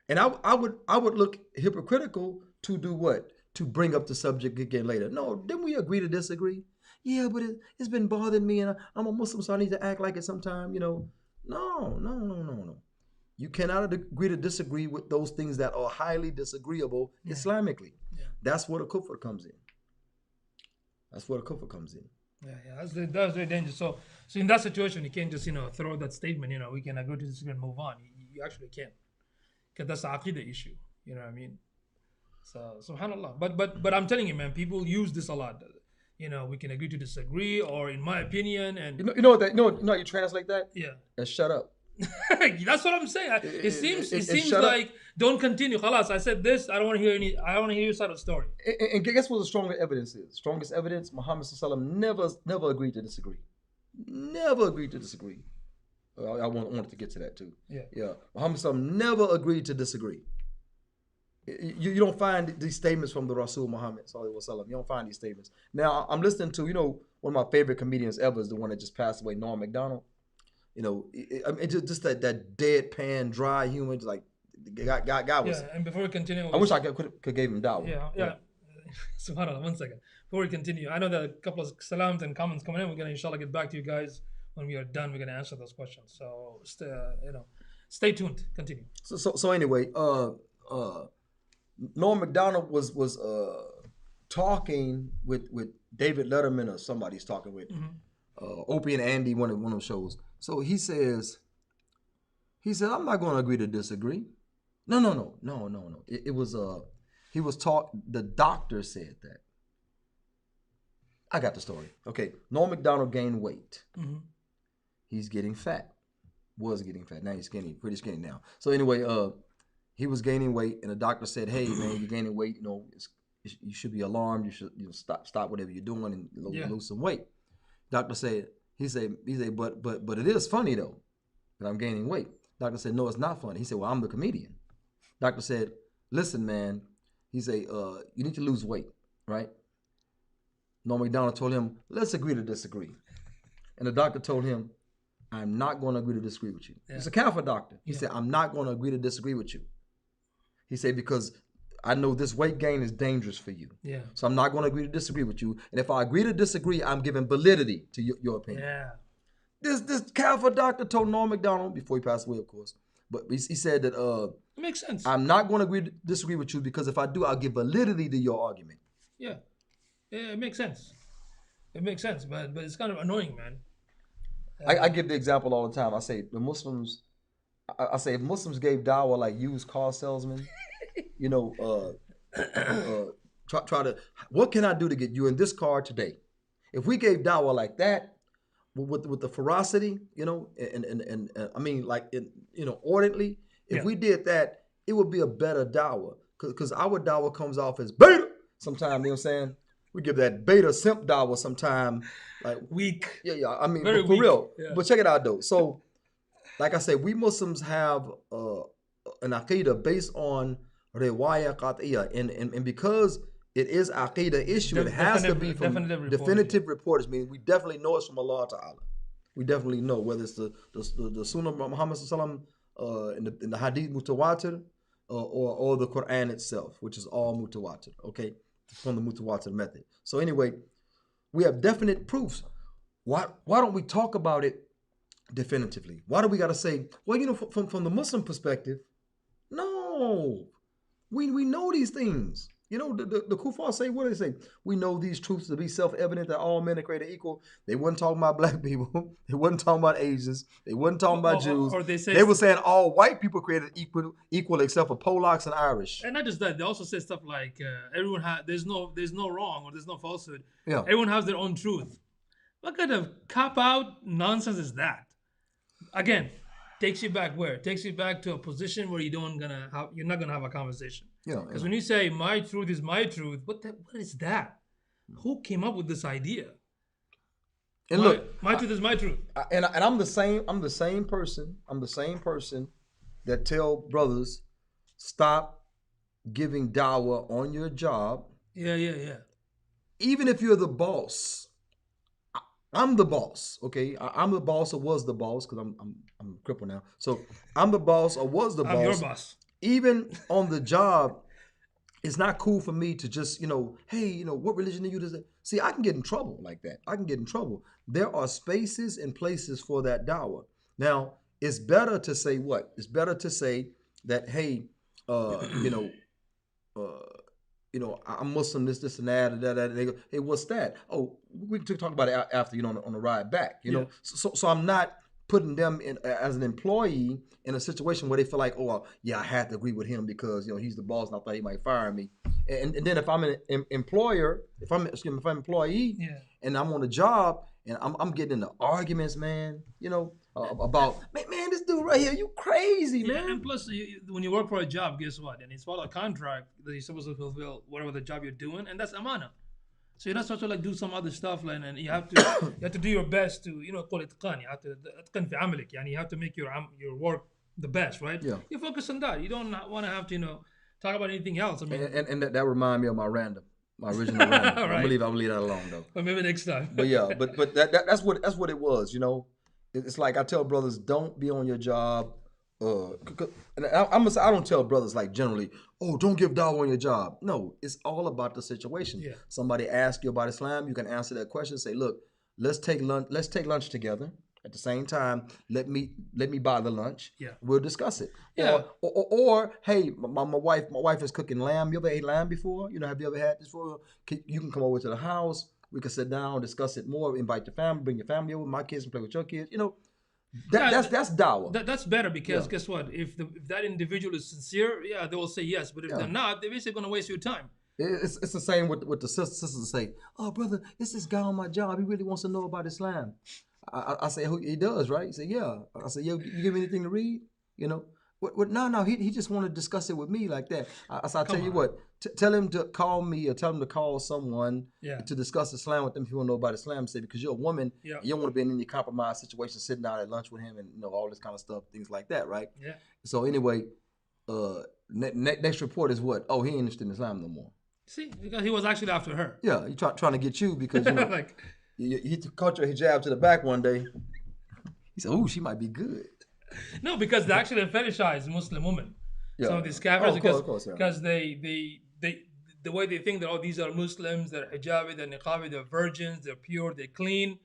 And I would look hypocritical to do what? To bring up the subject again later. No, didn't we agree to disagree? Yeah, but it's been bothering me, and I'm a Muslim, so I need to act like it sometime, you know. No. You cannot agree to disagree with those things that are highly disagreeable Islamically. Yeah. That's where the kufr comes in. That's where the kufr comes in. Yeah, that's very dangerous. So in that situation, you can't just throw that statement. We can agree to disagree and move on. You actually can't, because that's the aqidah issue. You know what I mean? So subhanallah. But I'm telling you, man, people use this a lot. We can agree to disagree, or in my opinion, and You know what that how you translate that? yeah. And shut up. That's what I'm saying. It seems shut up. like don't continue. Khalas, I said this. I don't want to hear any. I don't want to hear your side of the story. And guess what the strongest evidence is? Strongest evidence, Muhammad sallallahu never agreed to disagree. Never agreed to disagree. I wanted to get to that too. Yeah. Muhammad sallallahu never agreed to disagree. You don't find these statements from the Rasul Muhammad sallallahu alaihi wasallam. You don't find these statements. Now I'm listening to one of my favorite comedians ever is the one that just passed away, Norm Macdonald. Just that deadpan, dry humor, just like guy was. Yeah, and before we continue, I wish I could give him dawah. Yeah. Subhanallah, 1 second. Before we continue, I know that a couple of salams and comments coming in. We're gonna inshallah get back to you guys when we are done. We're gonna answer those questions. So stay tuned. Continue. So anyway, Norm Macdonald was talking with David Letterman or somebody's talking with Opie and Andy, one of them shows. So he said, I'm not going to agree to disagree. No. It was he was taught. The doctor said that. I got the story. Okay, Norm Macdonald gained weight. He's getting fat. Was getting fat. Now he's skinny, pretty skinny now. So anyway, he was gaining weight, and the doctor said, "Hey, man, you're gaining weight. You should be alarmed. You should stop whatever you're doing and lose some weight." Doctor said, he said, but it is funny though that I'm gaining weight. Doctor said, no, it's not funny. He said, well, I'm the comedian. Doctor said, listen, man. He said, you need to lose weight, right? Norm Macdonald told him, let's agree to disagree. And the doctor told him, I'm not going to agree to disagree with you. Yeah. He's a Catholic doctor. He said, I'm not going to agree to disagree with you. He said, because I know this weight gain is dangerous for you. Yeah. So I'm not going to agree to disagree with you. And if I agree to disagree, I'm giving validity to your opinion. Yeah. This Catholic doctor told Norm Macdonald, before he passed away, of course, but he said that it makes sense. I'm not going to agree to disagree with you because if I do, I'll give validity to your argument. Yeah. It makes sense. It makes sense, but it's kind of annoying, man. I give the example all the time. I say the Muslims, I say if Muslims gave dawah like used car salesmen, try to, what can I do to get you in this car today? If we gave dawah like that, with the ferocity, and I mean like ordinately, if we did that, it would be a better dawah because our dawah comes off as beta sometimes. You know what I'm saying? We give that beta simp dawah sometime like weak. Yeah. I mean, very for weak. real. Yeah. But check it out though. So, like I say, we Muslims have an aqidah based on riwayah qat'iyah, and because it is aqidah issue, it has to be from definitive reports. I mean, we definitely know it's from Allah Ta'ala. We definitely know whether it's the Sunnah of Muhammad sallallahu in the Hadith mutawatir or the Quran itself, which is all mutawatir. Okay, from the mutawatir method. So anyway, we have definite proofs. Why don't we talk about it definitively? Why do we got to say, well, from the Muslim perspective? No, we know these things. The Kufar say, what do they say? We know these truths to be self-evident that all men are created equal. They wasn't talking about black people. They wasn't talking about Asians. They wasn't talking about Jews. Or they were saying all white people created equal except for Polacks and Irish. And not just that, they also say stuff like everyone there's no wrong or there's no falsehood. Yeah. Everyone has their own truth. What kind of cop-out nonsense is that? Again, takes you back where? It takes you back to a position where you're not gonna have a conversation. Yeah. Because when you say my truth is my truth, what is that? Who came up with this idea? And look, my truth is my truth. And I'm the same person. I'm the same person that tell brothers stop giving dawah on your job. Yeah. Even if you're the boss. I'm the boss, okay? I'm the boss or was the boss because I'm crippled now. So I'm the boss or was the boss. I'm your boss. Even on the job, it's not cool for me to just, hey, what religion are you? See, I can get in trouble like that. I can get in trouble. There are spaces and places for that dawah. Now, it's better to say what? It's better to say that, hey, I'm Muslim, this, and that, and that, and they go, hey, what's that? Oh, we can talk about it after, on the ride back, Yeah. So I'm not putting them in as an employee in a situation where they feel like, oh, well, yeah, I had to agree with him because, he's the boss and I thought he might fire me. And then if I'm an employer, if I'm an employee and I'm on the job and I'm getting into arguments, man, about, man, this dude right here, you crazy, man. Yeah, and plus, when you work for a job, guess what? And it's all a contract that you're supposed to fulfill whatever the job you're doing, and that's amana. So you're not supposed to like do some other stuff, like, and you have to do your best to call it itqan. You have to itqan fi amalek. Yani you have to make your work the best, right? Yeah. You focus on that. You don't want to have to talk about anything else. I mean, and that remind me of my original random. Right. I'm gonna leave that alone though. But maybe next time. But yeah, but that's what it was. It's like I tell brothers, don't be on your job. And I don't tell brothers like generally, oh, don't give dawah on your job. No, it's all about the situation. Yeah. Somebody asks you about Islam, you can answer that question. Say, look, let's take lunch together. At the same time, let me buy the lunch. Yeah. We'll discuss it. Yeah. Or hey, my wife is cooking lamb. You ever ate lamb before? Have you ever had this before? You can come over to the house. We can sit down, discuss it more. Invite your family, bring your family over. My kids can play with your kids. That's dawah. That's better because guess what? If that individual is sincere, they will say yes. But if they're not, they're basically going to waste your time. It's the same with the sisters say, oh brother, it's this guy on my job. He really wants to know about Islam. I say, he does, right? He said, yeah. I said, yo, you give me anything to read? No, he just want to discuss it with me like that. I said, I'll tell you what, tell him to call me or tell him to call someone to discuss Islam with them if you want to know about Islam. Say, because you're a woman, you don't want to be in any compromised situation, sitting down at lunch with him and all this kind of stuff, things like that, right? Yeah. So anyway, next report is what? Oh, he ain't interested in Islam no more. See, because he was actually after her. Yeah, he trying to get you because, like, he caught your hijab to the back one day. He said, oh, she might be good. No, because they actually fetishize Muslim women. Yeah. Some of these kafirs, of course, because they the way they think that these are Muslims, they're hijabi, they're niqabi, they're virgins, they're pure, they're clean,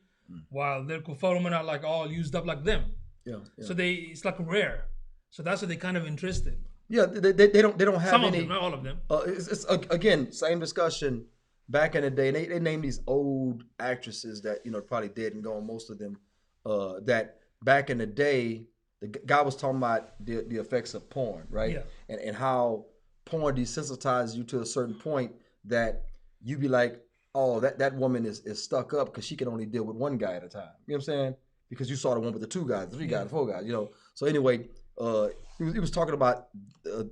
while their kuffar women are like all used up like them. Yeah. So it's like rare. So that's what they kind of interested. Yeah, they don't have Some any. of them, not all of them. It's again same discussion. Back in the day, they name these old actresses that probably dead and gone, most of them. That back in the day, the guy was talking about the effects of porn, right? Yeah. And how porn desensitizes you to a certain point that you be like, oh, that woman is stuck up because she can only deal with one guy at a time. You know what I'm saying? Because you saw the one with the 2 guys, the 3 guys, the 4 guys. So anyway, he was talking about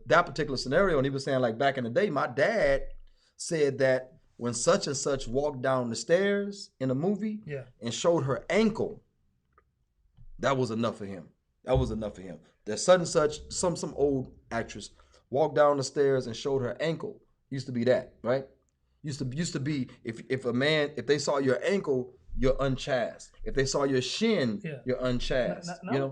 that particular scenario, and he was saying like back in the day, my dad said that when such and such walked down the stairs in a movie and showed her ankle, that was enough for him. That was enough for him. That such and such, some old actress walked down the stairs and showed her ankle. Used to be that, right? Used to be if they saw your ankle, you're unchaste. If they saw your shin, you're unchaste.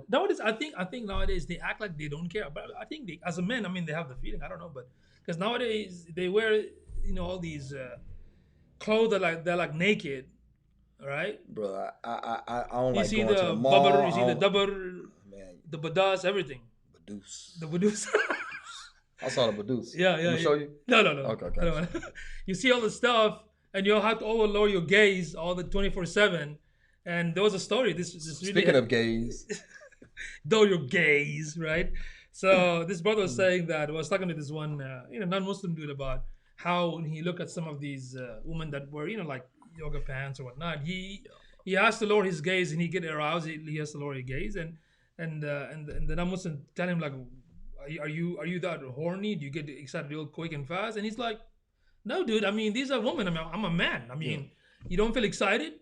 Nowadays, I think nowadays they act like they don't care. But I think as a man, they have the feeling. I don't know, but because nowadays they wear all these clothes that they're like naked, right? Bro, I don't you like see going the to the mall. Babur, you see the dabar, Man, the badas, everything. Badus. The badus. I saw the badus. Yeah. Let me show you? No. Okay. I don't wanna- You see all the stuff, and you'll have to lower your gaze all the 24/7. And there was a story. This Speaking of gays, lower your gaze, right? So this brother was saying that I was talking to this one, non-Muslim dude about how when he looked at some of these women that were, like yoga pants or whatnot, he has to lower his gaze and he get aroused. He has to lower his gaze, and the non-Muslim tell him like, are you that horny? Do you get excited real quick and fast? And he's like, no, dude. These are women. I'm a man. You don't feel excited?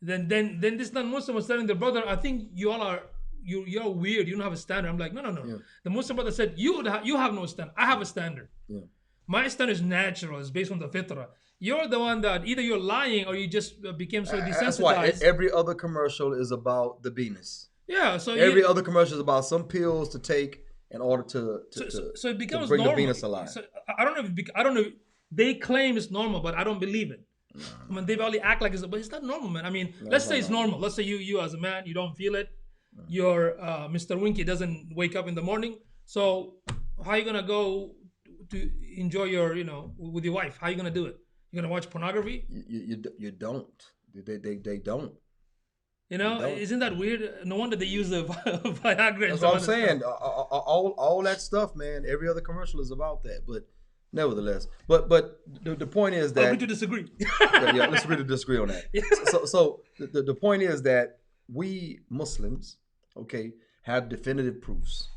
Then this non-Muslim was telling the brother, I think you're weird. You don't have a standard. I'm like, no. Yeah. The Muslim brother said, you have no standard. I have a standard. Yeah. My standard is natural. It's based on the fitrah. You're the one that either you're lying or you just became so desensitized. That's why every other commercial is about the penis. Yeah. So every other commercial is about some pills to take in order to it becomes bring normal. the Venus alive. So I don't know. They claim it's normal, but I don't believe it. No. They probably act like it's, but it's not normal, man. Let's say it's normal. Let's say you as a man, you don't feel it. No. Your Mr. Winky doesn't wake up in the morning. So how are you gonna go to enjoy your, with your wife? How you gonna do it? You gonna watch pornography? You don't. They don't. don't. Isn't that weird? No wonder they use the Viagra. And That's some what I'm other saying. stuff. All that stuff, man. Every other commercial is about that. But nevertheless, but the point is that Agree to disagree. yeah, let's agree to disagree on that. So the point is that we Muslims, okay, have definitive proofs.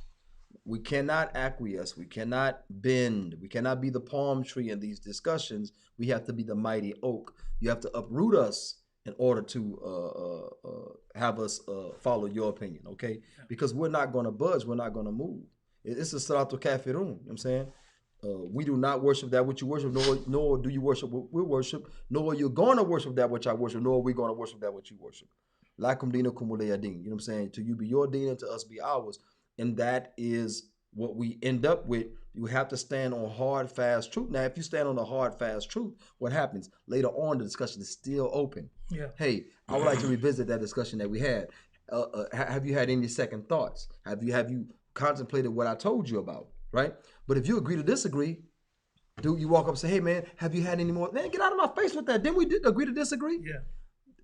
We cannot acquiesce. We cannot bend. We cannot be the palm tree in these discussions. We have to be the mighty oak. You have to uproot us in order to have us follow your opinion, okay? Because we're not going to budge. We're not going to move. It's a salatul kafirun, you know what I'm saying? We do not worship that which you worship, nor do you worship what we worship, nor you're going to worship that which I worship, nor are we going to worship that which you worship. Lakum dinakum waliya din. You know what I'm saying? To you be your deen and to us be ours. And that is what we end up with. You have to stand on hard, fast truth. Now, if you stand on the hard, fast truth, what happens? Later on, the discussion is still open. Yeah. Hey, I would like to revisit that discussion that we had. Have you had any second thoughts? Have you contemplated what I told you about? Right? But if you agree to disagree, do you walk up and say, hey, man, have you had any more? Man, get out of my face with that. Didn't we agree to disagree? Yeah.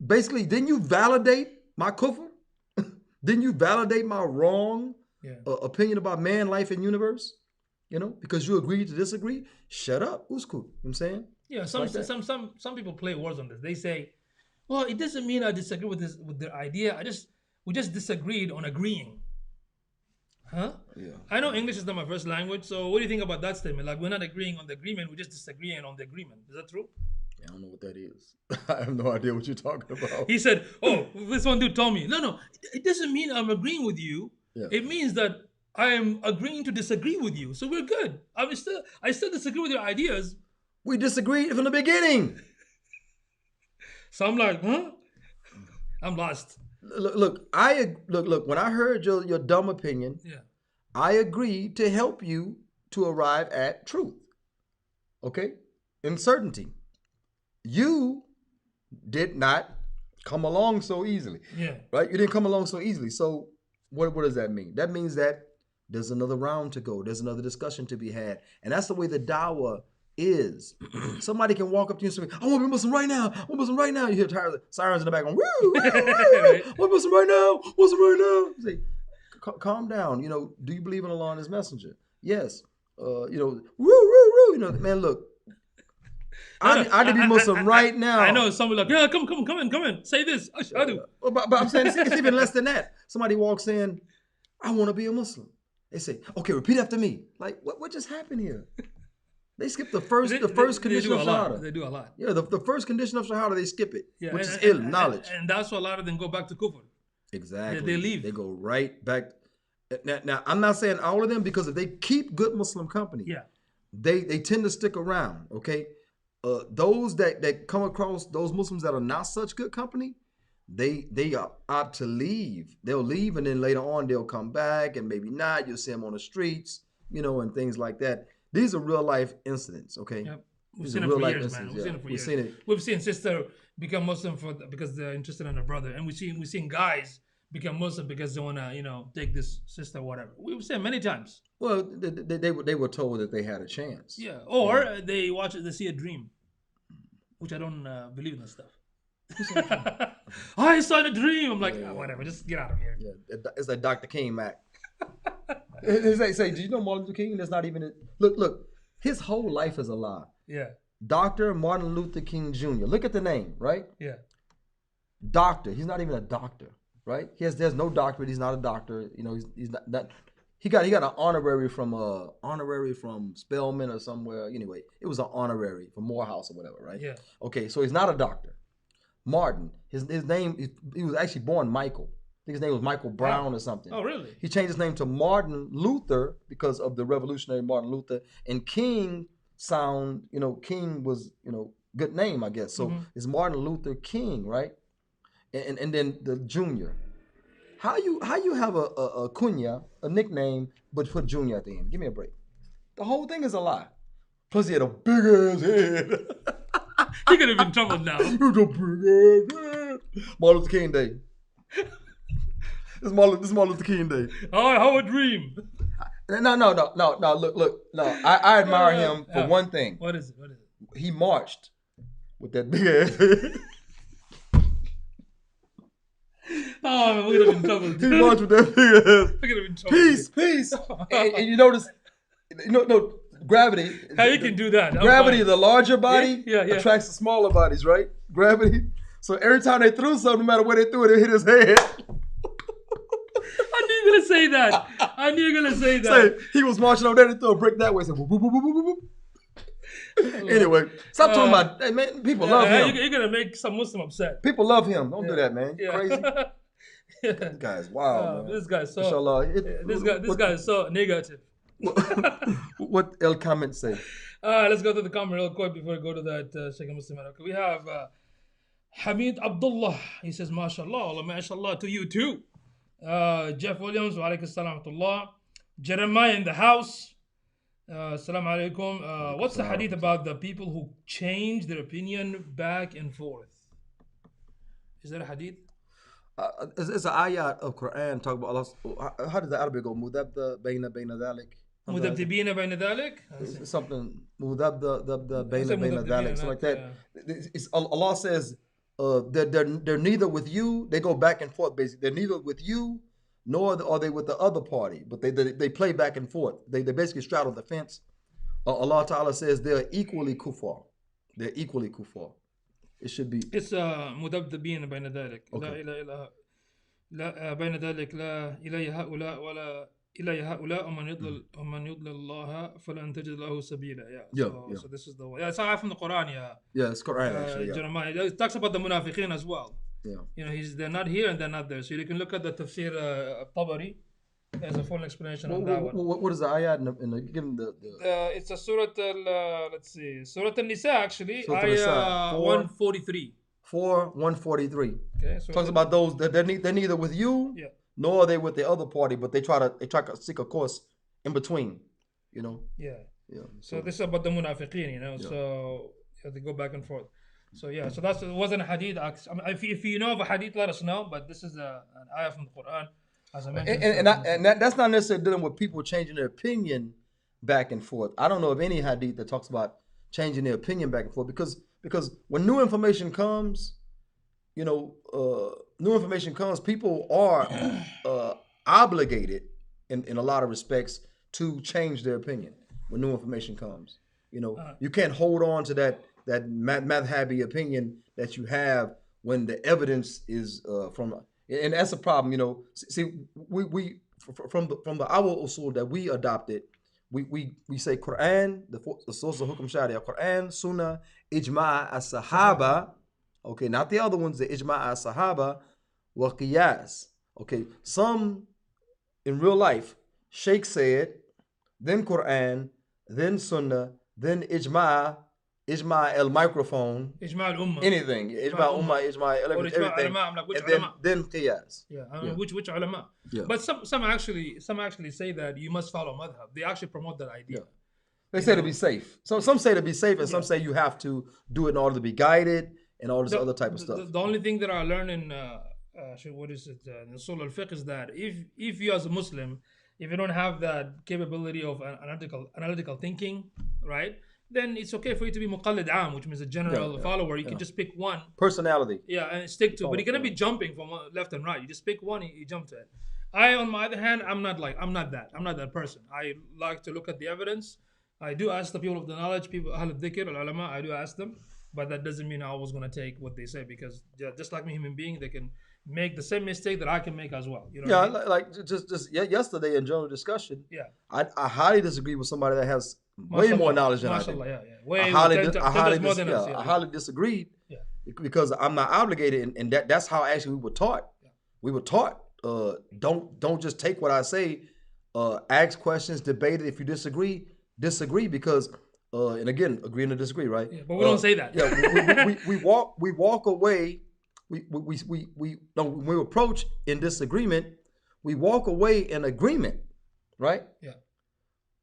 Basically, didn't you validate my kufr? Didn't you validate my wrong opinion about man, life, and universe? Because you agreed to disagree. Shut up, Usku. You know what I'm saying? Yeah. Some people play words on this. They say, well, it doesn't mean I disagree with their idea. We just disagreed on agreeing. Huh? Yeah. I know English is not my first language, so what do you think about that statement? Like, we're not agreeing on the agreement, we're just disagreeing on the agreement. Is that true? I don't know what that is. I have no idea what you're talking about. He said, oh, this one dude told me, no, it doesn't mean I'm agreeing with you. Yeah. It means that I am agreeing to disagree with you. So we're good. I still disagree with your ideas. We disagreed from the beginning. So I'm like, huh? I'm lost. Look, when I heard your dumb opinion, I agreed to help you to arrive at truth. Okay? In certainty. You did not come along so easily. Yeah. Right? You didn't come along so easily. So what does that mean? That means that there's another round to go. There's another discussion to be had. And that's the way the dawah is. Somebody can walk up to you and say, I want to be Muslim right now. I want to be Muslim right now. You hear sirens in the back going, woo, woo, woo. I want to be Muslim right now. Muslim right now. You say, calm down. Do you believe in Allah and His Messenger? Yes. Woo, woo, woo. Man, look. I need to be Muslim right now. I know someone like, yeah, come in. Say this. Ashhadu. But I'm saying it's even less than that. Somebody walks in, I want to be a Muslim. They say, okay, repeat after me. Like, what just happened here? They skip the first condition of Shahada. They do a lot. Yeah, the first condition of Shahada, they skip it, which is knowledge. And that's why a lot of them go back to Kufr. Exactly. They leave. They go right back. Now, I'm not saying all of them, because if they keep good Muslim company, they tend to stick around, okay? Those that come across those Muslims that are not such good company, they are opt to leave. They'll leave, and then later on they'll come back, and maybe not. You'll see them on the streets, and things like that. These are real life incidents, okay? Yep. We've seen it for years, man. We've seen it for years. We've seen sister become Muslim because they're interested in her brother, and we've seen guys become Muslim because they want to, take this sister, whatever. We've seen it many times. Well, they were told that they had a chance. Yeah, or they see a dream, which I don't believe in that stuff. I saw a dream. I'm like, whatever, just get out of here. Yeah, it's like Dr. King, Mac. It's like, do you know Martin Luther King? That's not even it. Look, his whole life is a lie. Yeah. Dr. Martin Luther King Jr. Look at the name, right? Yeah. Doctor. He's not even a doctor, right? There's no doctorate. He's not a doctor. He's not. He got an honorary from Spelman or somewhere. Anyway, it was an honorary from Morehouse or whatever, right? Yeah. Okay, so he's not a doctor. Martin. His name. He was actually born Michael. I think his name was Michael Brown or something. Oh, really? He changed his name to Martin Luther because of the revolutionary Martin Luther. And King King was, good name, I guess. So it's Martin Luther King, right? And then the Junior. How you have a kunya, a nickname, but put Junior at the end? Give me a break. The whole thing is a lie. Plus he had a big ass head. He could have been in trouble now. He was a big ass head. Martin Luther King Day. This is Martin Luther King Day. Oh, how a dream. No. Look. No, I admire him for one thing. What is it? What is it? He marched with that big ass. Oh, man, we're gonna be in trouble. He marched with that big ass. We're gonna be in trouble. Peace. And you notice, no, gravity. How you can do that? Gravity, the larger body Yeah. attracts the smaller bodies, right? Gravity. So every time they threw something, no matter where they threw it, it hit his head. I knew you were gonna say that. I knew you were gonna say that. Say, he was marching over there to throw a brick that way. So, boop, boop, boop, boop, boop, boop. Anyway, stop talking about. Hey man, people love him. You're gonna make some Muslim upset. People love him. Don't do that, man. Yeah. Crazy. Yeah. This guy's wild, man. This guy's so. Inshallah. This guy is so negative. What El comment say? Let's go to the comment real quick before we go to that Sheikh Muslim. Okay, we have Hamid Abdullah. He says, MashaAllah, Allah MashaAllah to you too. Jeff Williams, wa alaikum salam wa rahmatullah. Jeremiah in the house. Assalamu alaikum. What's the hadith about the people who change their opinion back and forth? Is that a hadith? It's an ayat of Quran talk about Allah. How does the Arabic go? Mudabda bayna dhalik. Mudabdibina bayna dhalik? It's something. Mudabda bayna dhalik. Something like that. It's, Allah says they're neither with you. They go back and forth. Basically, they're neither with you nor are they with the other party. But they play back and forth. They basically straddle the fence. Allah Ta'ala says they're equally kufar. They're equally kufar. It should be. It's مذبذبين بين ذلك. لا إله إلا لا بين ذلك لا إله هؤلاء ولا إله هؤلاء ومن يضلل الله فلن تجد له سبيلا. Yeah. So this is the one. Yeah, it's all from the Quran. Yeah, it's Quran actually. Yeah. Jeremiah. It talks about the munafiqeen as well. Yeah. You know, they're not here and they're not there. So you can look at the tafsir Tabari. There's a full explanation on that one. What is the ayat give him the it's a surah let's see, Surah An-Nisa actually, Surah ayah 143. 143. Okay, so talks about those that they're neither with you, nor are they with the other party, but they try to seek a course in between, you know. Yeah. So this is about the munafiqeen, you know. Yeah. So they go back and forth. So so it wasn't a hadith. I mean, if you know of a hadith, let us know. But this is an ayah from the Quran. As I mentioned, and that's not necessarily dealing with people changing their opinion back and forth. I don't know of any hadith that talks about changing their opinion back and forth because when new information comes, you know, people are obligated in a lot of respects to change their opinion when new information comes. You know, you can't hold on to that madhabi opinion that you have when the evidence is from. And that's a problem, you know. See, we from the our usul that we adopted, we say Quran, the source of hukum sharia, Quran, Sunnah, Ijma' as-Sahaba, okay, not the other ones, the Ijma' as-Sahaba, wa qiyas. Okay, some in real life, Sheikh said, then Quran, then Sunnah, then Ijma' al-microphone, Ijma' al-Ummah, anything, Ijma' Ummah, Ijma' everything, and then Qiyas. Yeah, I don't know which ulama. Yeah. But some actually say that you must follow madhab. They actually promote that idea. Yeah. They say to be safe. So some say to be safe, and some say you have to do it in order to be guided, and all this other type of stuff. The only thing that I learned in what is it in Usul al-Fiqh is that if you as a Muslim, if you don't have that capability of analytical thinking, right? Then it's okay for you to be muqallid am, which means a general follower. You can just pick one personality. Yeah, and stick to it. But you're gonna be jumping from left and right. You just pick one, you jump to it. I, on my other hand, I'm not that person. I like to look at the evidence. I do ask the people of the knowledge, people ahl al-dhikr, al-ulama, I do ask them. But that doesn't mean I always gonna take what they say, because just like me, human being, they can make the same mistake that I can make as well. You know what I mean? Like just yesterday in general discussion. Yeah. I highly disagree with somebody that has way more knowledge than I do. Way I highly disagreed because I'm not obligated, and that's how actually we were taught. Yeah. We were taught don't just take what I say. Ask questions, debate it. If you disagree because and again, agree to disagree, right? Yeah, but we don't say that. Yeah, we walk away. When we approach in disagreement, we walk away in agreement, right? Yeah.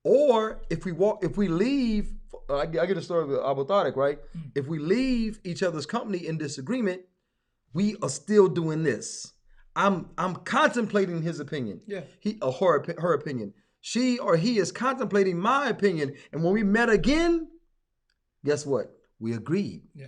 Or if we leave, I get a story with Abu Tariq, right? If we leave each other's company in disagreement, we are still doing this. I'm contemplating his opinion. Yeah. Her opinion. she or he is contemplating my opinion. And when we met again, guess what? We agreed. Yeah.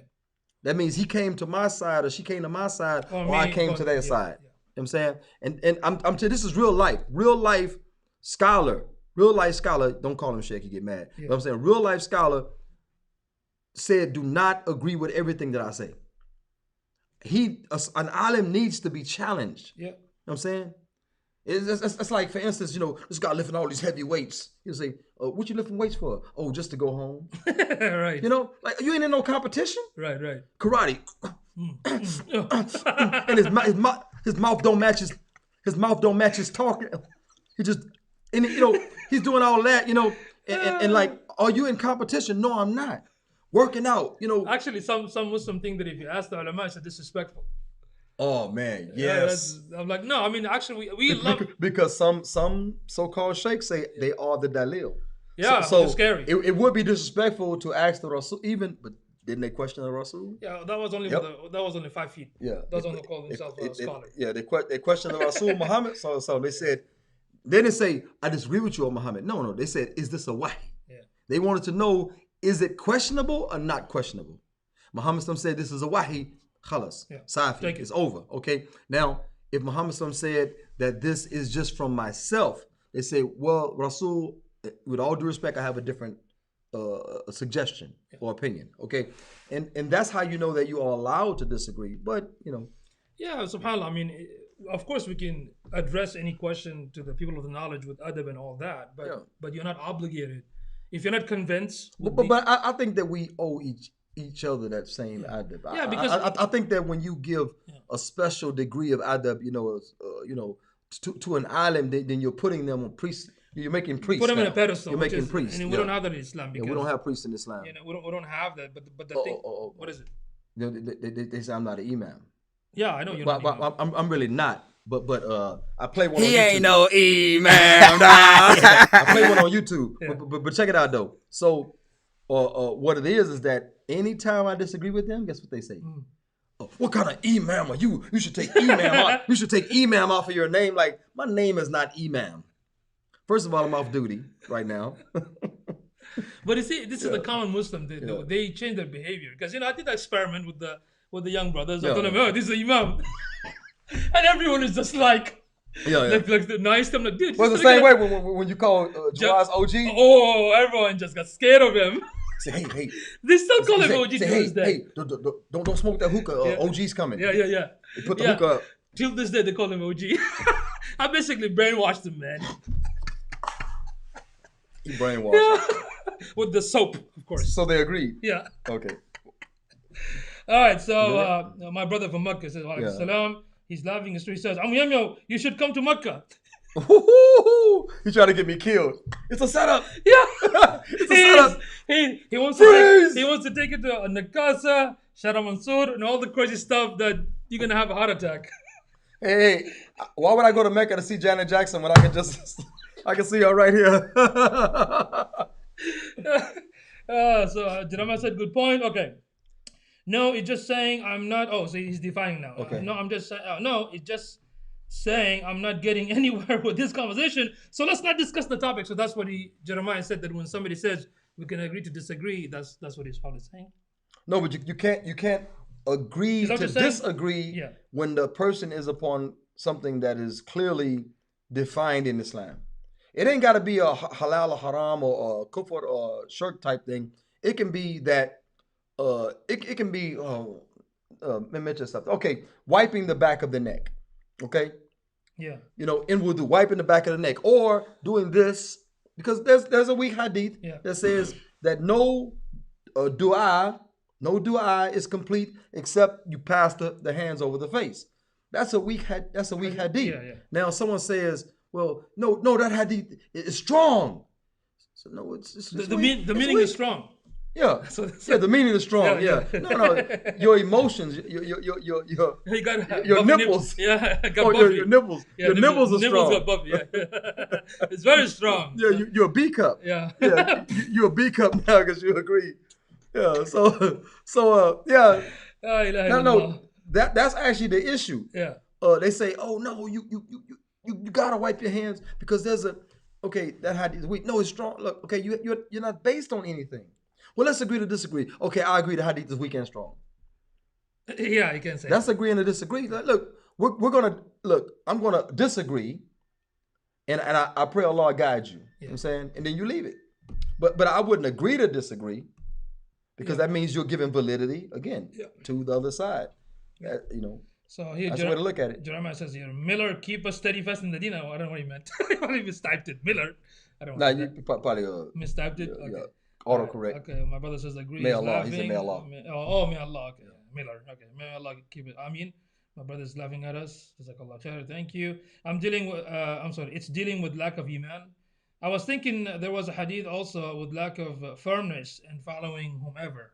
That means he came to my side or she came to my side or me, I came to their yeah, side. yeah. You know what I'm saying? And I'm telling you, this is real life. Real life scholar. Real life scholar. Don't call him Sheikh, he get mad. Yeah. But I'm saying real life scholar said do not agree with everything that I say. An alim needs to be challenged. Yeah. You know what I'm saying? It's like, for instance, this guy lifting all these heavy weights. He'll say, what you lifting weights for? Oh, just to go home. Right. Like you ain't in no competition. Right. Karate. And his mouth don't match his talking. He just, he's doing all that, and like, are you in competition? No, I'm not. Working out, Actually, some Muslim think that if you ask the ulama, it's disrespectful. Oh man, Yeah, yes. I'm like, no, I mean, actually, we love. Because some so-called sheikhs say they are the dalil. Yeah, so it's scary. It would be disrespectful to ask the Rasul but didn't they question the Rasul? Yeah, that was only that was only 5 feet. Yeah, Those only call themselves a scholar. They questioned the Rasul Muhammad. So they said, they didn't say, I disagree with you on Muhammad. No, they said, is this a wahy? Yeah. They wanted to know, is it questionable or not questionable? Muhammad said, this is a wahi, khalas, safi, it's over. Okay. Now, if Muhammad said that this is just from myself, they say, well, Rasul, with all due respect, I have a different suggestion or opinion. Okay. And that's how you know that you are allowed to disagree. But, Yeah, subhanAllah. I mean, of course, we can address any question to the people of the knowledge with adab and all that, but you're not obligated. If you're not convinced. But I think that we owe each other that same adab. Yeah, because I think that when you give a special degree of adab, to an alim, then you're putting them on priests. You're making priests. Put them now. in a pedestal. You're making priests. And we don't have that in Islam. Because, we don't have priests in Islam. We don't have that. But the thing, what is it? They say I'm not an imam. Yeah, I know you're but, not. But I'm really not. But I play one. He on YouTube. ain't no imam. I play one on YouTube. Yeah. But check it out though. So, what it is that anytime I disagree with them, guess what they say? What kind of imam are you? You should take imam out. You should take imam off of your name. Like, my name is not imam. First of all, I'm off duty right now. But you see, this is the common Muslim. They change their behavior because I did an experiment with the young brothers. I told them, oh, this is the imam, and everyone is just like nice. I'm like, dude. Well, it's the same way when you call Jawaz OG. Oh, everyone just got scared of him. Say, hey. They still call him OG to this day. Hey, don't smoke that hookah. OG's coming. Yeah. They put the hookah up. Till this day, they call him OG. I basically brainwashed him, man. You brainwashed him. With the soap, of course. So they agreed. Yeah. Okay. All right. So my brother from Mecca says, "Walaikum salam." He's laughing. He says, "Amoo, you should come to Mecca." He's trying to get me killed. It's a setup. Yeah. It's a setup. He wants to take it to Nakasa, Shara Mansour, and all the crazy stuff that you're gonna have a heart attack. Hey, why would I go to Mecca to see Janet Jackson when I can see her right here? So Jirama said, good point. Okay. No, it's just saying I'm not. Oh, so he's defining now. Okay. No, I'm just saying. No, it's just saying I'm not getting anywhere with this conversation. So let's not discuss the topic. So that's what Jeremiah said, that when somebody says we can agree to disagree, that's what he's probably saying. No, but you can't agree to disagree when the person is upon something that is clearly defined in Islam. It ain't got to be a halal or haram or a kufr or shirk type thing. It can be that it can be let me mention something. Okay, wiping the back of the neck. Okay. Yeah. In wudu, wiping the back of the neck, or doing this, because there's a weak hadith that says that no dua is complete except you pass the hands over the face. That's a weak hadith. Yeah. Now someone says, well, no, that hadith is strong. So no, it's the meaning is strong. Yeah, the meaning is strong. Yeah. No, your emotions, your nipples. Your nipples. Yeah, your nipples are strong. Nipples got buff, it's very strong. Yeah, you're a B cup. Yeah. You're a B cup now because you agree. Yeah. So yeah. No. That's actually the issue. Yeah. They say, oh no, you gotta wipe your hands because there's okay, that hadith is weak. No, it's strong. Look, okay, you're not based on anything. Well, let's agree to disagree. Okay, I agree the hadith is weak and strong. Yeah, you can say That's agreeing to disagree. Like, look, we're gonna look. I'm gonna disagree, and I pray Allah guide you. You know what I'm saying, and then you leave it. But I wouldn't agree to disagree, because that means you're giving validity again to the other side. You know. So here, That's the way to look at it. Jeremiah says here, Miller, keep a steady fast in the deen. I don't know what he meant. I probably mistyped it. Miller. I don't know. Nah, you probably mistyped it. Okay. yeah, autocorrect. Okay, my brother says agree. May He's Allah. laughing. He said may Allah. May Allah. Okay, Miller. Okay, may Allah keep it. I mean, my brother's laughing at us. Jazakallah khair. Thank you. I'm sorry. It's dealing with lack of iman. I was thinking there was a hadith also with lack of firmness and following whomever.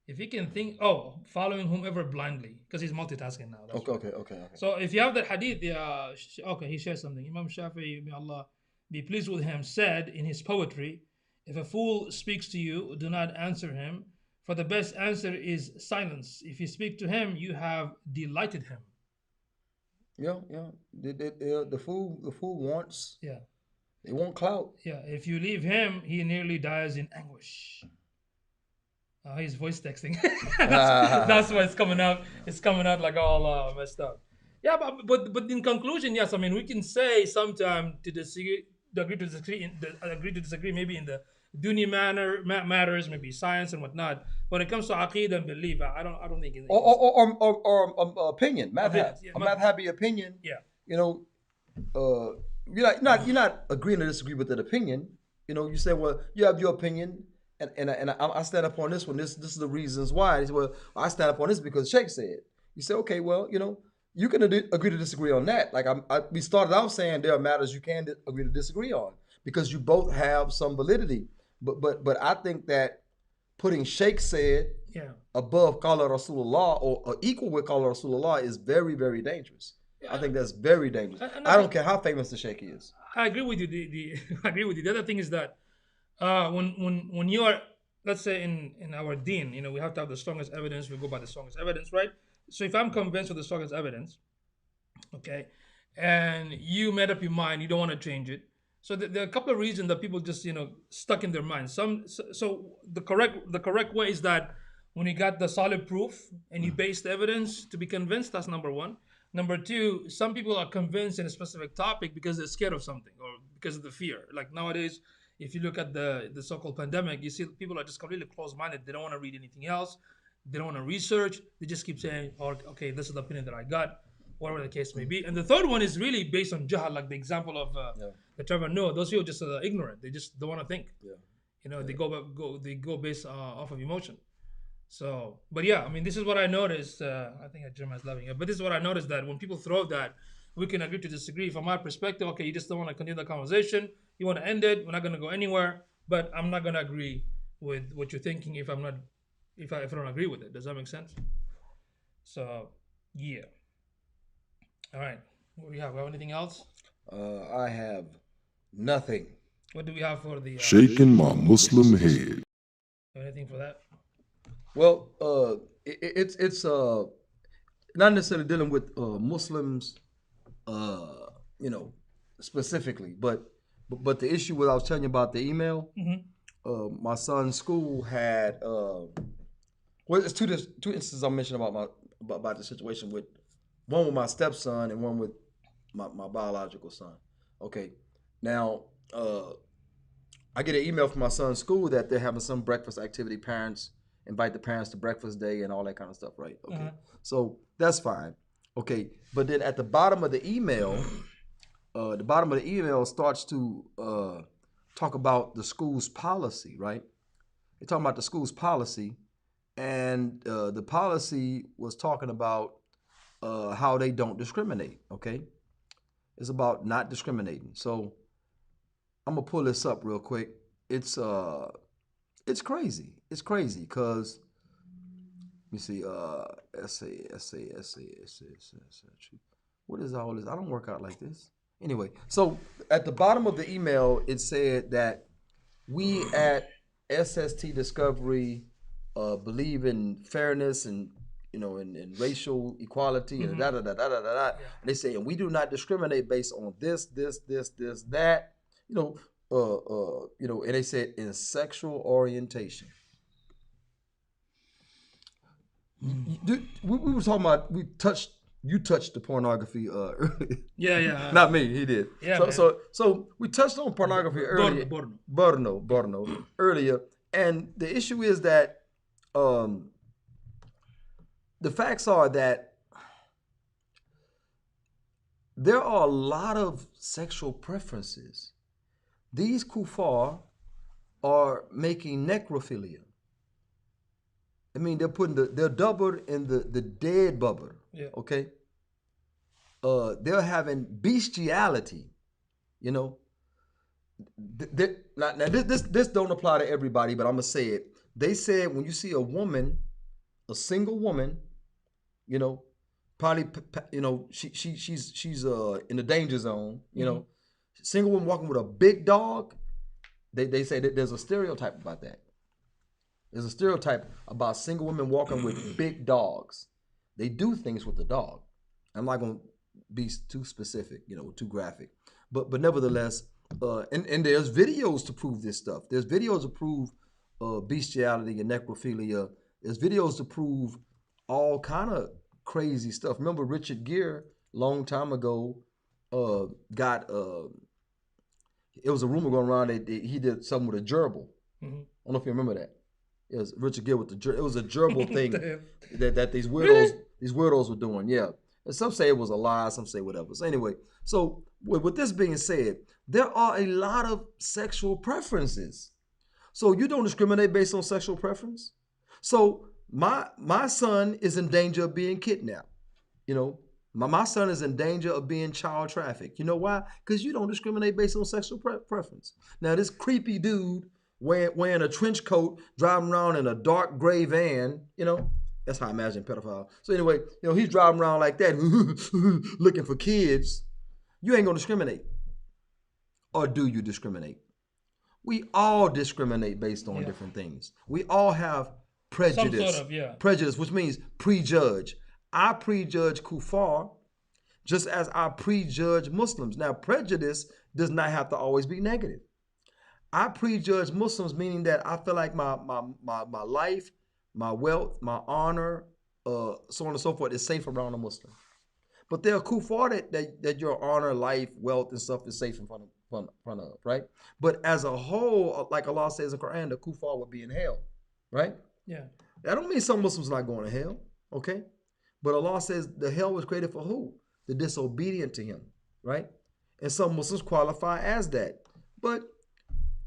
If he can think, following whomever blindly, because he's multitasking now. That's Okay. So if you have that hadith, he shares something. Imam Shafi'i, may Allah be pleased with him, said in his poetry, if a fool speaks to you, do not answer him, for the best answer is silence. If you speak to him, you have delighted him. Yeah. The fool wants. Yeah. They want clout. Yeah. If you leave him, he nearly dies in anguish. He's voice texting. that's why it's coming out. It's coming out like all messed up. Yeah, but in conclusion, yes. I mean, we can say sometime to disagree, agree to disagree, maybe in the dunya matters, maybe science and whatnot. When it comes to aqeedah and belief, I don't think it's or opinion, madhab, a madhabi opinion. Yeah. You know, you're not agreeing to disagree with that opinion. You know, you say, well, you have your opinion. And I stand up on this one. This is the reasons why. He said, well, I stand up on this because Sheikh said. You say, okay, well, you know, you can agree to disagree on that. Like we started out saying there are matters you can agree to disagree on because you both have some validity. But I think that putting Sheikh said above Qala Rasulullah or equal with Qala Rasulullah is very, very dangerous. I think that's very dangerous. I don't care how famous the Sheikh is. I agree with you. I agree with you. The other thing is that when you are, let's say in our deen, you know, we have to have the strongest evidence. We go by the strongest evidence, right? So if I'm convinced with the strongest evidence, okay, and you made up your mind, you don't want to change it. So there are a couple of reasons that people just, you know, stuck in their minds. So the correct way is that when you got the solid proof and you base the evidence to be convinced, that's number one. Number two, some people are convinced in a specific topic because they're scared of something or because of the fear. Like nowadays, if you look at the so-called pandemic, you see people are just completely closed-minded. They don't want to read anything else. They don't want to research. They just keep saying, oh, okay, this is the opinion that I got, whatever the case may be. And the third one is really based on jahal, like the example of the Trevor Noah. Those people just ignorant. They just don't want to think. Yeah. You know, they go based off of emotion. So, but yeah, I mean, this is what I noticed. I think Jeremiah's loving it. But this is what I noticed, that when people throw that, we can agree to disagree. From my perspective, okay, you just don't want to continue the conversation. You want to end it. We're not going to go anywhere. But I'm not going to agree with what you're thinking if I don't agree with it. Does that make sense? So, yeah. All right. What do we have? We have anything else? I have nothing. What do we have for the... Shaking my Muslim head. Anything for that? Well, it's not necessarily dealing with Muslims, you know, specifically, but the issue what I was telling you about the email, my son's school had well, it's two instances I mentioned about the situation with one with my stepson and one with my biological son. Okay, now I get an email from my son's school that they're having some breakfast activity. Parents invite the parents to breakfast day and all that kind of stuff, right? Okay, so that's fine. Okay, but then at the bottom of the email, starts to talk about the school's policy, right? They're talking about the school's policy, and the policy was talking about how they don't discriminate, okay? It's about not discriminating. So I'm gonna pull this up real quick. It's crazy. It's crazy because let me see. Essay. What is all this? I don't work out like this. Anyway, so at the bottom of the email, it said that we at SST Discovery believe in fairness and and racial equality and da da da da da da da. And they say, and we do not discriminate based on this, that, and they said in sexual orientation. We were talking about you touched the pornography earlier. Yeah. Not me, he did. Yeah, so we touched on pornography earlier. Borno earlier. And the issue is that the facts are that there are a lot of sexual preferences. These kuffar are making necrophilia. I mean, they're doubled in the dead bubble. Yeah. Okay. They're having bestiality. Now this don't apply to everybody, but I'm gonna say it. They said when you see a single woman, probably, she's in the danger zone. Single woman walking with a big dog. They say that there's a stereotype about that. There's a stereotype about single women walking with big dogs. They do things with the dog. I'm not going to be too specific, too graphic. But nevertheless, and there's videos to prove this stuff. There's videos to prove bestiality and necrophilia. There's videos to prove all kind of crazy stuff. Remember Richard Gere, long time ago, got, it was a rumor going around that he did something with a gerbil. I don't know if you remember that. It was Richard Gere with it was a gerbil thing that these weirdos were doing. Yeah. And some say it was a lie, some say whatever. So anyway, so with this being said, there are a lot of sexual preferences. So you don't discriminate based on sexual preference. So my son is in danger of being kidnapped. My son is in danger of being child trafficked. You know why? Because you don't discriminate based on sexual preference. Now this creepy dude wearing a trench coat, driving around in a dark gray van, that's how I imagine pedophile. So anyway, he's driving around like that, looking for kids. You ain't gonna discriminate. Or do you discriminate? We all discriminate based on different things. We all have prejudice. Some sort of, Prejudice, which means prejudge. I prejudge kuffar just as I prejudge Muslims. Now, prejudice does not have to always be negative. I prejudge Muslims, meaning that I feel like my life, my wealth, my honor, so on and so forth is safe around a Muslim. But there are kuffar that your honor, life, wealth, and stuff is safe in front of, right? But as a whole, like Allah says in the Quran, the kuffar would be in hell, right? Yeah. That don't mean some Muslims are not going to hell, okay? But Allah says the hell was created for who? The disobedient to Him, right? And some Muslims qualify as that. But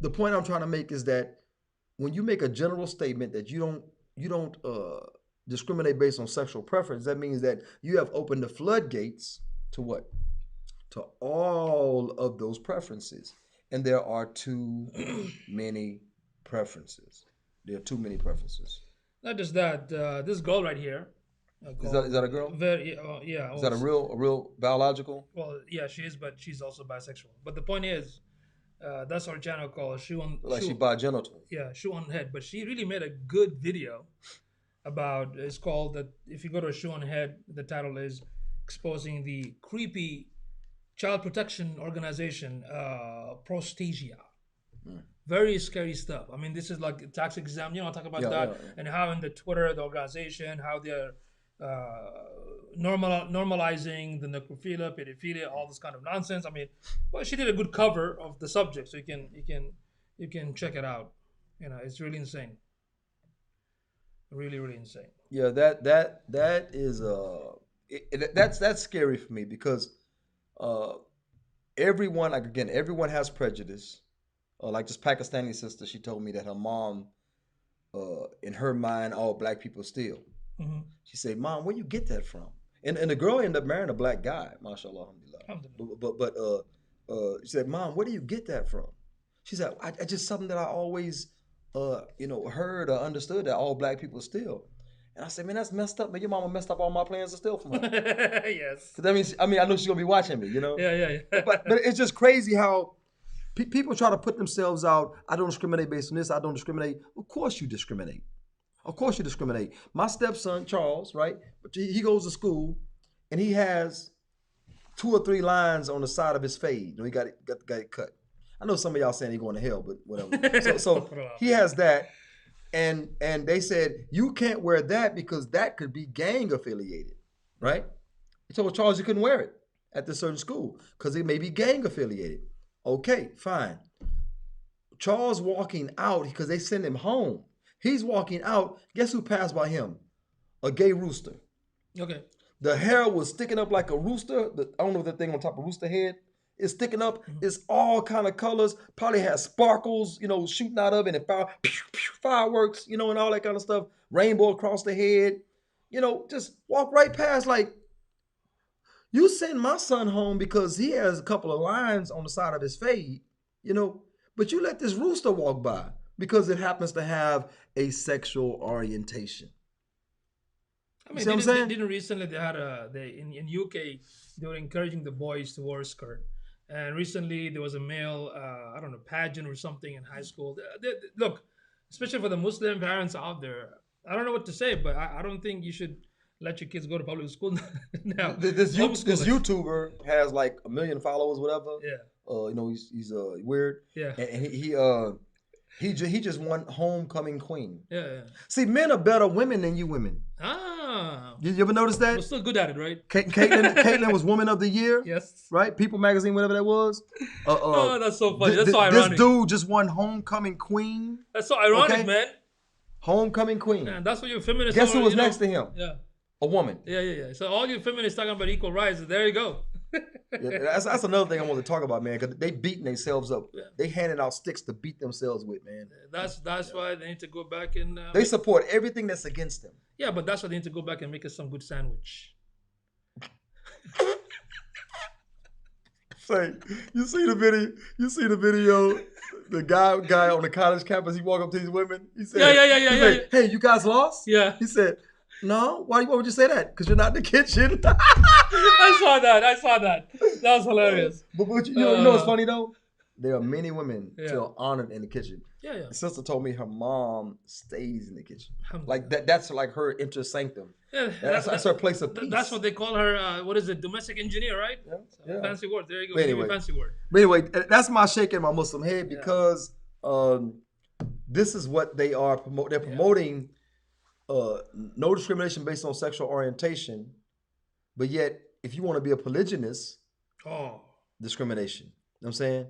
the point I'm trying to make is that when you make a general statement that you don't discriminate based on sexual preference, that means that you have opened the floodgates to what? To all of those preferences. And there are too many preferences. There are too many preferences. Not just that, this girl right here. Is that a girl? Yeah. Is that a real biological? Well, yeah, she is, but she's also bisexual. But the point is, that's our channel called Shoe on. Like she bigenital. Yeah, Shoe on Head. But she really made a good video about. It's called that. If you go to Shoe on Head, the title is exposing the creepy child protection organization, Prostasia. Very scary stuff. I mean, this is like a tax exam. Talk about that and how in the Twitter, the organization, how they're normalizing the necrophilia, pedophilia, all this kind of nonsense. I mean, well, she did a good cover of the subject, so you can check it out. It's really insane. Really, really insane. Yeah, that is that's scary for me because everyone has prejudice. Like this Pakistani sister, she told me that her mom, in her mind, all black people steal. Mm-hmm. She said, "Mom, where you get that from?" And the girl ended up marrying a black guy, mashallah, alhamdulillah. But she said, "Mom, where do you get that from?" She said, "I just something that I always, heard or understood that all black people steal." And I said, "Man, that's messed up. Man, your mama messed up all my plans to steal from her." Yes. That means, I know she's gonna be watching me, Yeah. but it's just crazy how people try to put themselves out. I don't discriminate based on this. I don't discriminate. Of course you discriminate. Of course you discriminate. My stepson, Charles, right? But he goes to school and he has 2 or 3 lines on the side of his fade. He got it cut. I know some of y'all saying he going to hell, but whatever. So he has that, and they said you can't wear that because that could be gang affiliated, right? He told Charles you couldn't wear it at this certain school because it may be gang affiliated. Okay, fine. Charles walking out because they send him home. He's walking out. Guess who passed by him? A gay rooster. Okay. The hair was sticking up like a rooster. I don't know if that thing on top of rooster head is sticking up. It's all kind of colors. Probably has sparkles, shooting out of it, and fireworks, and all that kind of stuff. Rainbow across the head. Just walk right past. Like, you send my son home because he has a couple of lines on the side of his fade, but you let this rooster walk by because it happens to have a sexual orientation. I mean, didn't recently they had in UK they were encouraging the boys to wear a skirt, and recently there was a male I don't know, pageant or something in high school. Look, especially for the Muslim parents out there, I don't know what to say, but I don't think you should let your kids go to public school now. This YouTuber has like 1 million followers, whatever. Yeah. He's weird. Yeah. And he just won homecoming queen. Yeah. See, men are better women than you women. Ah. You ever notice that? We're still good at it, right? Caitlyn was Woman of the Year. Yes. Right? People Magazine, whatever that was. Oh, that's so funny. That's so ironic. This dude just won homecoming queen. That's so ironic, man. Homecoming queen. Man, that's what your feminists. Guess who was next to him? Yeah. A woman. Yeah. So all you feminists talking about equal rights, there you go. Yeah, that's another thing I want to talk about, man, because they beating themselves up. Yeah. They handing out sticks to beat themselves with, man. That's why they need to go back and... they support everything that's against them. Yeah, but that's why they need to go back and make us some good sandwich. Say, you see the video? The guy on the college campus, he walked up to these women. He said, yeah. Hey, you guys lost? Yeah. He said, no. Why would you say that? Because you're not in the kitchen. I saw that. That was hilarious. But you know what's funny though? There are many women still honored in the kitchen. Yeah. My sister told me her mom stays in the kitchen. Like that's like her inner sanctum. Yeah, that's her place of peace. That's what they call her. What is it? Domestic engineer, right? Yeah. Fancy word. There you go. But anyway, fancy word. But anyway, that's my shaking my Muslim head because this is what they are promoting. They're promoting no discrimination based on sexual orientation, but yet if you want to be a polygynist, discrimination. You know what I'm saying?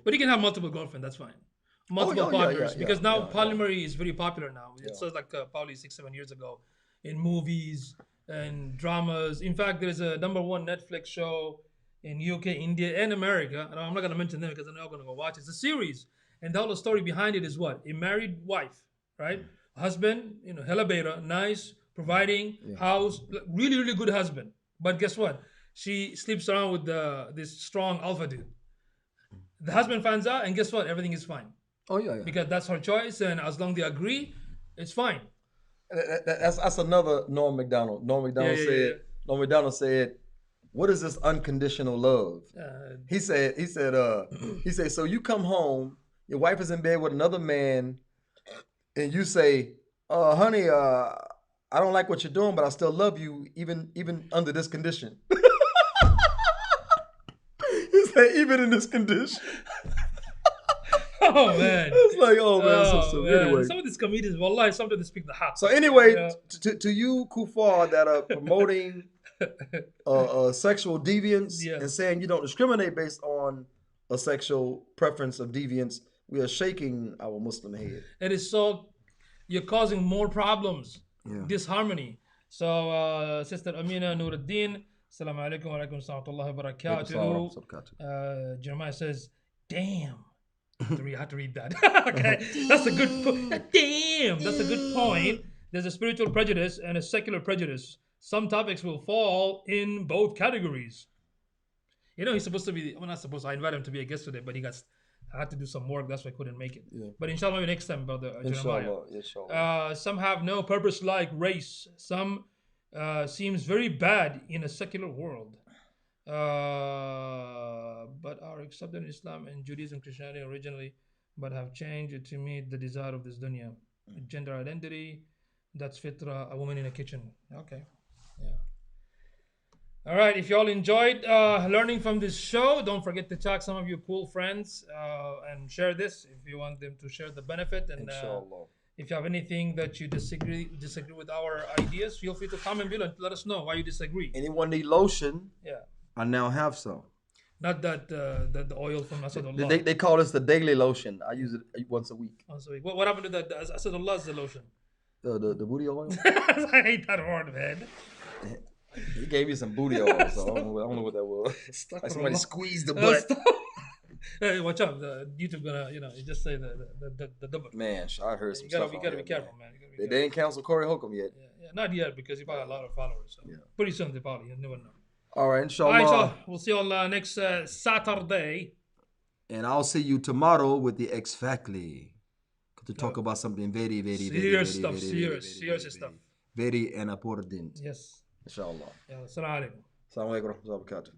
But you can have multiple girlfriends. That's fine. Multiple partners, because now polyamory is very popular now. It started like probably 6-7 years ago in movies and dramas. In fact, there's a #1 Netflix show in UK, India, and America. And I'm not going to mention them because I'm not going to go watch it. It's a series. And the whole story behind it is what? A married wife, right? Husband, hella beta, nice, providing, house, really, really good husband. But guess what? She sleeps around with this strong alpha dude. The husband finds out, and guess what? Everything is fine. Oh yeah. Because that's her choice, and as long as they agree, it's fine. That's another Norm Macdonald. Norm Macdonald said, "What is this unconditional love?" He said, so you come home, your wife is in bed with another man, and you say, honey, I don't like what you're doing, but I still love you, even under this condition. He said, even in this condition. Oh man, it's like, so anyway, some of these comedians, wallahi, sometimes they speak the hot. So anyway, to you Kufar that are promoting sexual deviance and saying you don't discriminate based on a sexual preference of deviance, we are shaking our Muslim head. It is you're causing more problems, disharmony. So Sister Amina Nuruddin, Assalamu alaikum wa alaikum wa barakatuh. Jeremiah says, damn. I have to read that. Okay, that's a good point. Damn, that's a good point. There's a spiritual prejudice and a secular prejudice. Some topics will fall in both categories. He's supposed to be. Not supposed. I invited him to be a guest today, but I had to do some work. That's why I couldn't make it. Yeah. But inshallah, maybe next time, brother Jeremiah. Inshallah. Some have no purpose like race. Some seems very bad in a secular world. But are accepted in Islam and Judaism, Christianity originally, but have changed to meet the desire of this dunya. gender identity. That's fitra, a woman in a kitchen. Okay. Yeah. All right. If you all enjoyed learning from this show, don't forget to tag some of your cool friends and share this if you want them to share the benefit. And Inshallah. if you have anything that you disagree with our ideas, feel free to comment below and let us know why you disagree. Anyone need lotion? Yeah. I now have some. Not that the oil from Asadullah. They call this the daily lotion. I use it once a week. Also, what happened to the Asadullah's lotion? The booty oil. I hate that word, man. He gave me some booty oil, so I don't know what that was. Like somebody squeezed the butt. Hey, watch out! The YouTube gonna, you just say the double. Man, I heard some You stuff. gotta be careful, man. You gotta be They careful. didn't cancel Corey Holcomb yet. Yeah, not yet because he probably got a lot of followers. So pretty soon they probably, you never know. All right, All inshallah. right, so we'll see you all next Saturday. And I'll see you tomorrow with the X Factly to talk about something very, very, Serious very, stuff, very, serious, very, serious very, stuff. Very important. Yes. Inshallah. Yeah, Assalamu alaikum. Assalamu alaikum wa rahmatullahi wa barakatuh.